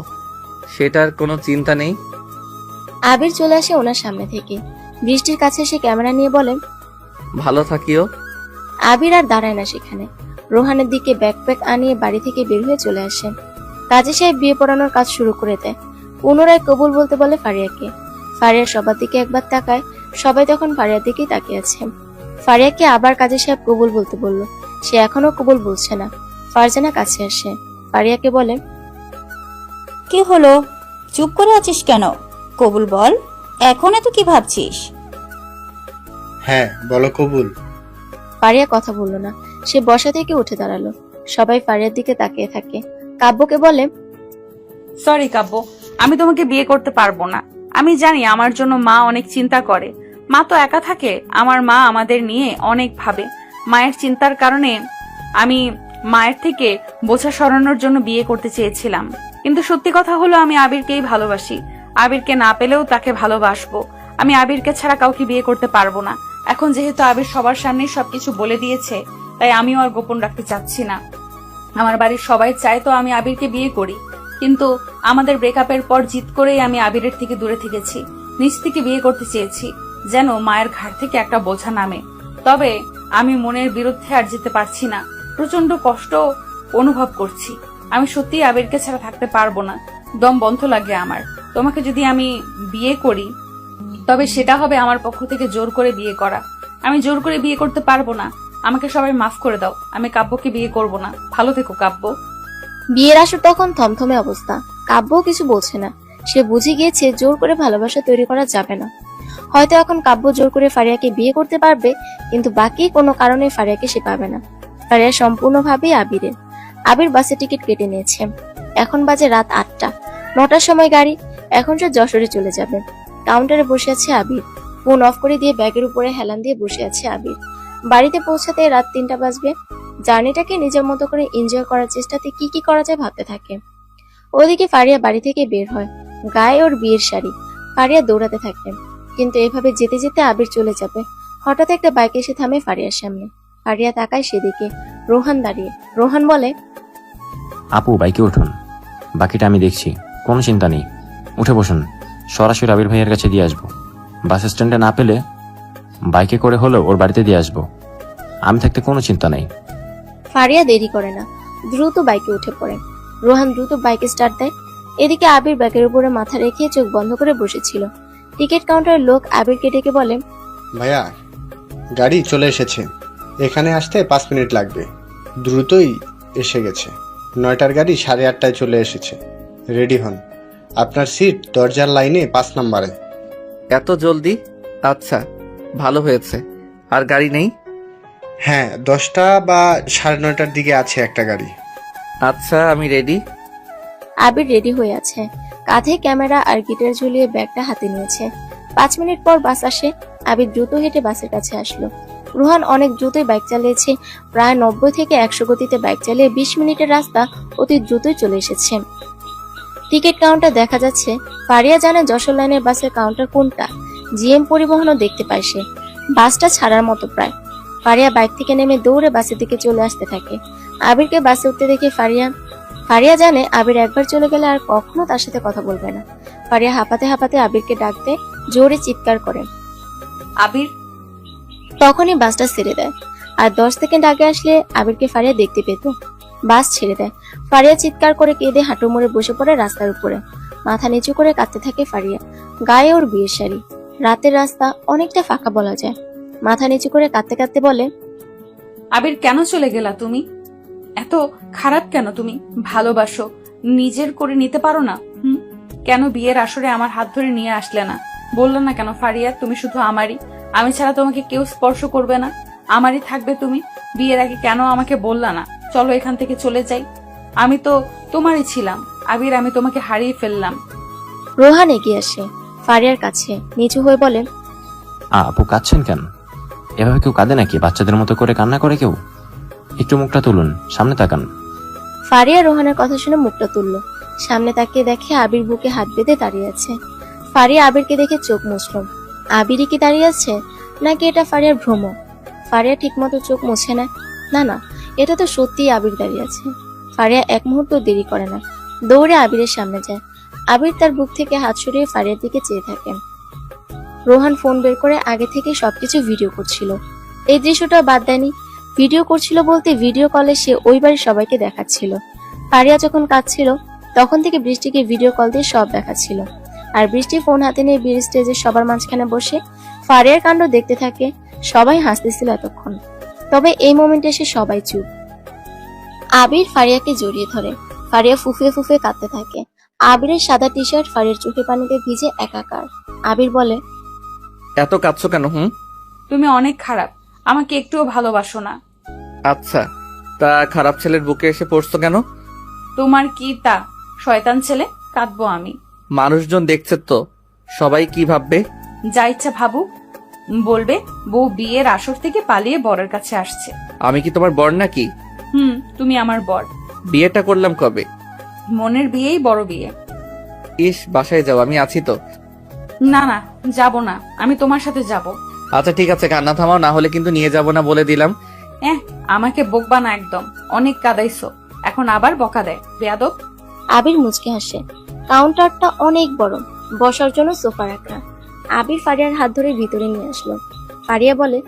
সেটার কোনো চিন্তা নেই। আবির চলে আসে ওনার সামনে থেকে। বৃষ্টির কাছে এসে ক্যামেরা নিয়ে বলে, ভালো থাকিও। আবির আর দাঁড়ায় না সেখানে। রোহানের দিকে ব্যাকপ্যাক আনিয়ে বাড়ি থেকে বের হয়ে চলে আসে। কাজী সাহেব বিয়ে পড়ানোর কাজ শুরু করে দেয়। পুনরায় কবুল বলতে বলে ফারিয়াকে। ফারিয়ার সবার দিকে একবার তাকায়। সবাই তখন ফারিয়ার দিকেই তাকিয়ে আছে। ফারিয়াকে আবার কাজী সাহেব কবুল বলতে বলল। সে এখনো কবুল বলছে না। ফারজানা কাছে আসে। ফারিয়াকে বলে, কি হলো, চুপ করে আছিস কেন? কবুল বল, এখন এত কি ভাবছিস? হ্যাঁ বলো কবুল। ফারিয়া কথা বলল না। সে বসা থেকে উঠে দাঁড়ালো। সবাই ফারিয়ার দিকে তাকিয়ে থাকে। কাব্যকে বলে, সরি কাব্য, আমি তোমাকে বিয়ে করতে পারবো না। আমি জানি আমার জন্য মা অনেক চিন্তা করে। মা তো একা থাকে। আমার মা আমাদের নিয়ে অনেক ভাবে। মায়ের চিন্তার কারণে আমি মায়ের থেকে বোঝা সরানোর জন্য বিয়ে করতে চেয়েছিলাম। কিন্তু সত্যি কথা হলো, আমি আবিরকেই ভালোবাসি। আবিরকে না পেলেও তাকে ভালোবাসবো। আমি আবিরকে ছাড়া কাউকে বিয়ে করতে পারবো না। এখন যেহেতু আবির সবার সামনেই সবকিছু বলে দিয়েছে, তাই আমিও আর গোপন রাখতে চাচ্ছি না। আমার বাড়ির সবাই চায় তো আমি আবিরকে বিয়ে করি, কিন্তু আমাদের ব্রেকআপের পর জিদ করেই আমি আবিরের থেকে দূরে থেকেছি। নিজ থেকে বিয়ে করতে চেয়েছি, যেন মায়ের ঘাড় থেকে একটা বোঝা নামে। তবে আমি মনের বিরুদ্ধে আর যেতে পারছি না। প্রচন্ড কষ্ট অনুভব করছি। আমি সত্যি আবিরকে ছাড়া থাকতে পারবো না। দম বন্ধ লাগে আমার। তোমাকে যদি আমি বিয়ে করি, তবে সেটা হবে আমার পক্ষ থেকে জোর করে বিয়ে করা। আমি জোর করে বিয়ে করতে পারবো না। আমাকে সবাই মাফ করে দাও। আমি কাব্যকে বিয়ে করব না। ভালো থেকো কাব্য। বিয়ের আসর তখন থমথমে অবস্থা। কাব্যও কিছু বলছে না। সে বুঝে গিয়েছে জোর করে ভালোবাসা তৈরি করা যাবে না। হয়তো এখন কাব্য জোর করে ফারিয়াকে বিয়ে করতে পারবে, কিন্তু বাকি কোনো কারণে ফারিয়াকে সে পাবে না। ফারিয়া সম্পূর্ণভাবে আবিরের। আবির বাসে টিকিট কেটে নিয়েছে। এখন বাজে রাত 8টা। 9টার সময় গাড়ি। এখন সে যশোরে চলে যাবে। কাউন্টারে বসে আছে আবির। ফোন অফ করে দিয়ে ব্যাগের উপরে হেলান দিয়ে বসে আছে আবির। বাড়িতে পৌঁছাতে রাত 3টা বাজবে। জার্নিটাকে নিজের মতো করে এনজয় করার চেষ্টাতে কি কি করা যায় ভাবতে থাকে। ওদিকে ফারিয়া বাড়ি থেকে বের হয়, গায়ে ওর বিয়ের শাড়ি। ফারিয়া দৌড়াতে থাকে, কিন্তু এভাবে যেতে যেতে আবির চলে যাবে। হঠাৎ একটা বাইক এসে থামে ফারিয়ার সামনে। ফারিয়া তাকায় সেদিকে, রোহান দাঁড়িয়ে। রোহান বলে, আপু বাইকে উঠুন, বাকিটা আমি দেখছি, কোনো চিন্তা নেই। উঠে বসুন, সরাসরি আবির ভাইয়ের কাছে দিয়ে আসবো। বাস স্ট্যান্ডে না পেলে বাইকে করে হলেও ওর বাড়িতে দিয়ে আসবো। আমি থাকতে কোনো চিন্তা নেই। ফারিয়া দেরি করে না, দ্রুত বাইকে উঠে পড়ে। রোহান দ্রুত বাইকে স্টার্ট দেয়। এদিকে আবির ব্যাগের উপরে মাথা রেখে চোখ বন্ধ করে বসেছিল। টিকিট কাউন্টারের লোক আবিরকে ডেকে বলে, ভাইয়া, গাড়ি চলে এসেছে। এখানে আসতে 5 মিনিট লাগবে। দ্রুতই এসে গেছে। 9টার গাড়ি 8:30টায় চলে এসেছে। রেডি হন। আপনার সিট দরজার লাইনে 5 নম্বরে। এত জলদি? আচ্ছা, ভালো হয়েছে। আর গাড়ি নেই? হ্যাঁ, 10টা বা 9:30টার দিকে আছে একটা গাড়ি। আচ্ছা, আমি রেডি। আবির রেডি হয়ে আছে, কাঁধে ক্যামেরা আর গিটার ঝুলিয়ে ব্যাগটা হাতে নিয়েছে। 5 মিনিট পর বাস আসে। আবির দ্রুত হেঁটে বাসের কাছে আসলো। রোহান অনেক দ্রুতই বাইক চালিয়েছে, প্রায় 90 থেকে 100 গতিতে বাইক চালিয়ে 20 মিনিটের রাস্তা অতি দ্রুতই চলে এসেছে। টিকিট কাউন্টার দেখা যাচ্ছে। ফারিয়া জানে যশোর লাইনের বাসের কাউন্টার কোনটা। জিএম পরিবহনও দেখতে পায় সে। বাসটা ছাড়ার মতো প্রায়। ফারিয়া বাইক থেকে নেমে দৌড়ে বাসের দিকে চলে আসতে থাকে। আবিরকে বাসে উঠতে দেখে ফারিয়া জানে আবির একবার চলে গেলে আর কখনো তার সাথে কথা বলবে না। ফারিয়া হাঁপাতে হাঁপাতে আবিরকে ডাকতে জোরে চিৎকার করে। আবির, তখনই বাসটা ছেড়ে দেয়। আর 10 সেকেন্ড আগে আসলে আবিরকে ফারিয়া দেখতে পেত। বাস ছেড়ে দেয়। ফারিয়া চিৎকার করে কেঁদে হাঁটু মুড়ে বসে পড়ে রাস্তার উপরে। মাথা নিচু করে কাঁদতে থাকে ফারিয়া। গায়ে ওর বিয়ের শাড়ি। রাতের রাস্তা অনেকটা ফাঁকা বলা যায়। মাথা নিচু করে কাঁদতে কাঁদতে বলে, আবির কেন চলে গেলা তুমি? এত খারাপ কেন তুমি? ভালোবাসো, নিজের করে নিতে পারো না? কেন বিয়ের আসরে আমার হাত ধরে নিয়ে আসলে না? বললে না কেন ফারিয়া, তুমি শুধু আমারই, আমি ছাড়া তোমাকে কেউ স্পর্শ করবে না, আমারই থাকবে তুমি? বিয়ের আগে কেন আমাকে বললা না চলো এখান থেকে চলে যাই? আমি তো তোমারই ছিলাম আবির, আমি তোমাকে হারিয়ে ফেললাম। রোহান এগিয়ে আসে ফারিয়ার কাছে, নিচু হয়ে বলে, আপু কাঁদছেন কেন? এভাবে কেউ কাঁদে নাকি? বাচ্চাদের মতো করে কান্না করে কেউ? একটু মুখটা তুলুন, সামনে তাকান। ফারিয়া রোহানের কথা শুনে মুখটা তুলল। সামনে তাকিয়ে দেখে আবির বুকে হাত বেঁধে দাঁড়িয়ে আছে। ফারিয়া আবিরকে দেখে চোখ মুছল। আবিরই কি দাঁড়িয়ে আছে, নাকি এটা ফারিয়ার ভ্রম? ফারিয়া ঠিকমতো চোখ মুছে না। না না, এটা তো সত্যিই আবির দাঁড়িয়ে আছে। ফারিয়া এক মুহূর্ত দেরি করে না, দৌড়ে আবিরের সামনে যায়। আবির তার বুক থেকে হাত সরিয়ে ফারিয়ার দিকে চেয়ে থাকে। রোহান ফোন বের করে আগে থেকে সবকিছু ভিডিও করছিল। এই দৃশ্যটা বাদ দেয়নি। ভিডিও করছিল বলতে ভিডিও কলে সে ওই বাড়ির সবাইকে দেখাচ্ছিল। ফারিয়া যখন কাঁদছিল তখন থেকে বৃষ্টিকে ভিডিও কল দিয়ে সব দেখাচ্ছিল। আর বৃষ্টি ফোন হাতে নিয়ে বিয়ের স্টেজে সবার মাঝখানে বসে ফারিয়ার কাণ্ড দেখতে থাকে। সবাই হাসতেছিল এতক্ষণ, তবে এই মোমেন্টে এসে সবাই চুপ। আবির ফারিয়াকে জড়িয়ে ধরে। ফারিয়া ফুফিয়ে ফুফিয়ে কাঁদতে থাকে। আবিরের সাদা টি শার্ট ফারিয়ার চোখে পানিতে ভিজে একাকার। আবির বলে, এত কাঁদছো কেন? তুমি অনেক খারাপ, আমাকে একটুও ভালোবাসো না। আচ্ছা, তা খারাপ ছেলের বুকে এসে পড়ছো কেন? তোমার কি তা শয়তান ছেলে, কাঁদবো আমি? মানুষজন দেখছে তো, সবাই কি ভাববে? যা ইচ্ছা ভাবুক, বলবে বউ বিয়ের আসর থেকে পালিয়ে বরের কাছে আসছে। আমি কি তোমার বর নাকি? তুমি আমার বর। বিয়েটা করলাম কবে? মনের বিয়েই বড় বিয়ে। ইস, বাসায় যাও, আমি আছি তো। না না, যাব না, আমি তোমার সাথে যাব। আচ্ছা ঠিক আছে, কান্না থামাও, না হলে কিন্তু নিয়ে যাব না বলে দিলাম। আমাকে বকবা না একদম, অনেক কাদাইছো, এখন আবার বকা দেয় বেয়াদব। আবির মুচকে হাসে। কাউন্টারটা অনেক বড়, বসার জন্য সোফা রাখা। আবির ফারিয়ার হাত ধরে ভিতরে নিয়ে আসলো। ফারিয়া বলে,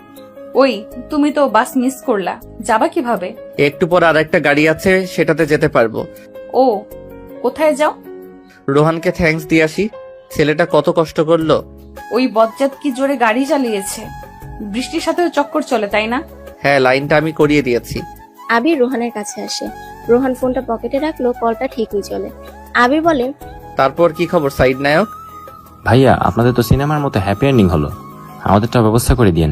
ওই তুমি তো বাস মিস করলা, যাবা কিভাবে? একটু পর আর একটা গাড়ি আছে, সেটাতে যেতে পারবো। ও, কোথায় যাও? রোহানকে থ্যাঙ্কস দিয়ে আসি, ছেলেটা কত কষ্ট করলো। ওই বজ্জাত কি জোরে গাড়ি চালিয়েছে। বৃষ্টির সাথেও চক্কর চলে, তাই না? হ্যাঁ, লাইনটা আমি করিয়ে দিয়েছি। আবির রোহানের কাছে আসে। রোহান ফোনটা পকেটে রাখলো, কলটা ঠিকই চলে। আবির বলে, তারপর কি খবর সাইড নায়ক? ভাইয়া, আপনাদের তো সিনেমার মতো হ্যাপি এন্ডিং হলো, আমাদেরটা ব্যবস্থা করে দিন।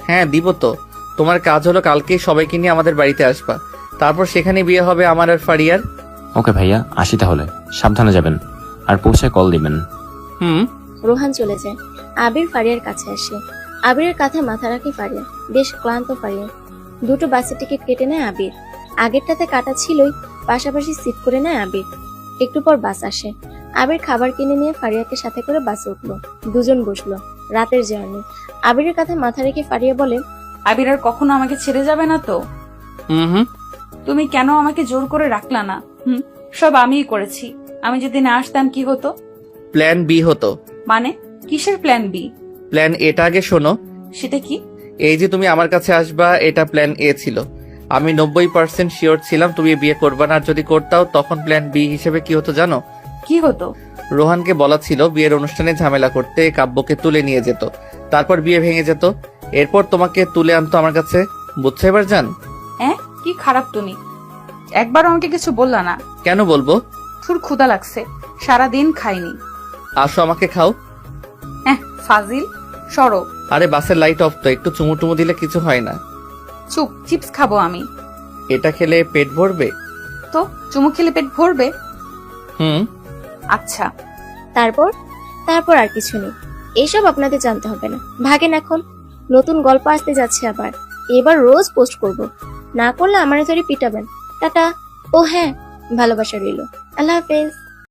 হ্যাঁ দিব তো। তোমার কাজ হলো কালকেই সবাইকে নিয়ে আমাদের বাড়িতে আসবা, তারপর সেখানে বিয়ে হবে আমার আর ফারিয়ার। ওকে ভাইয়া, আসি তাহলে, সাবধানে যাবেন, আর পৌঁছে কল দিবেন। রোহান চলে যায়। আবির ফারিয়ার কাছে আসে। আবিরের কাঁধে মাথা রাখে ফারিয়া। বেশ ক্লান্ত ফারিয়া। দুটো বাসের টিকিট কেটে নেয় আবির। আগেরটাতে কাটা ছিলই, পাশাপাশি সিট করে নেয় আবির। একটু পর বাস আসে। আবির খাবার কিনে নিয়ে ফারিয়াকে সাথে করে বাসে উঠলো। দুজন বসলো। রাতের জার্নি। আবিরের কাঁধে মাথা রেখে ফারিয়া বলে, আবির আর কখনো আমাকে ছেড়ে যাবে না তো? হুম। তুমি কেন আমাকে জোর করে রাখলা না? সব আমিই করেছি। আমি যদি না আসতাম কি হতো? প্ল্যান বি হতো। মানে কিসের প্ল্যান বি? প্ল্যান এটা আগে শোনো। সেটা কি? এই যে তুমি আমার কাছে আসবা, এটা প্ল্যান এ ছিল। আমি 90% শিওর ছিলাম তুমি বিয়ে করবা না, আর যদি করতাও তখন প্ল্যান বি হিসেবে কি হতো জানো? কি হতো? রোহানকে বলা ছিল বিয়ের অনুষ্ঠানে ঝামেলা করতে, কাব্যকে তুলে নিয়ে যেত, তারপর বিয়ে ভেঙে যেত, এরপর তোমাকে তুলে আনতো আমার কাছে। বুঝছো এবার জান? কি খারাপ তুমি! একবার আমাকে কিছু বললা না। কেন বলবো? তোর ক্ষুধা লাগছে, সারাদিন খাইনি। আসো আমাকে খাও। ফাজিল, সরো। আরে বাসের লাইট অফ তো, একটু চুমু টুমু দিলে কিছু হয় না। চুপ, চিপস খাবো আমি। এটা খেলে পেট ভরবে? তো চুমু খেলে পেট ভরবে? হুম। আচ্ছা। তারপর আর কিছু নেই। এইসব আপনাদের জানতে হবে না। ভাগেন এখন। নতুন গল্প আসতে যাচ্ছে আবার। এবার রোজ পোস্ট করব। না করলে আমার ধরে পিটাবেন। টাটা। ও হ্যাঁ, ভালোবাসা রইল। আল্লাহ হাফেজ।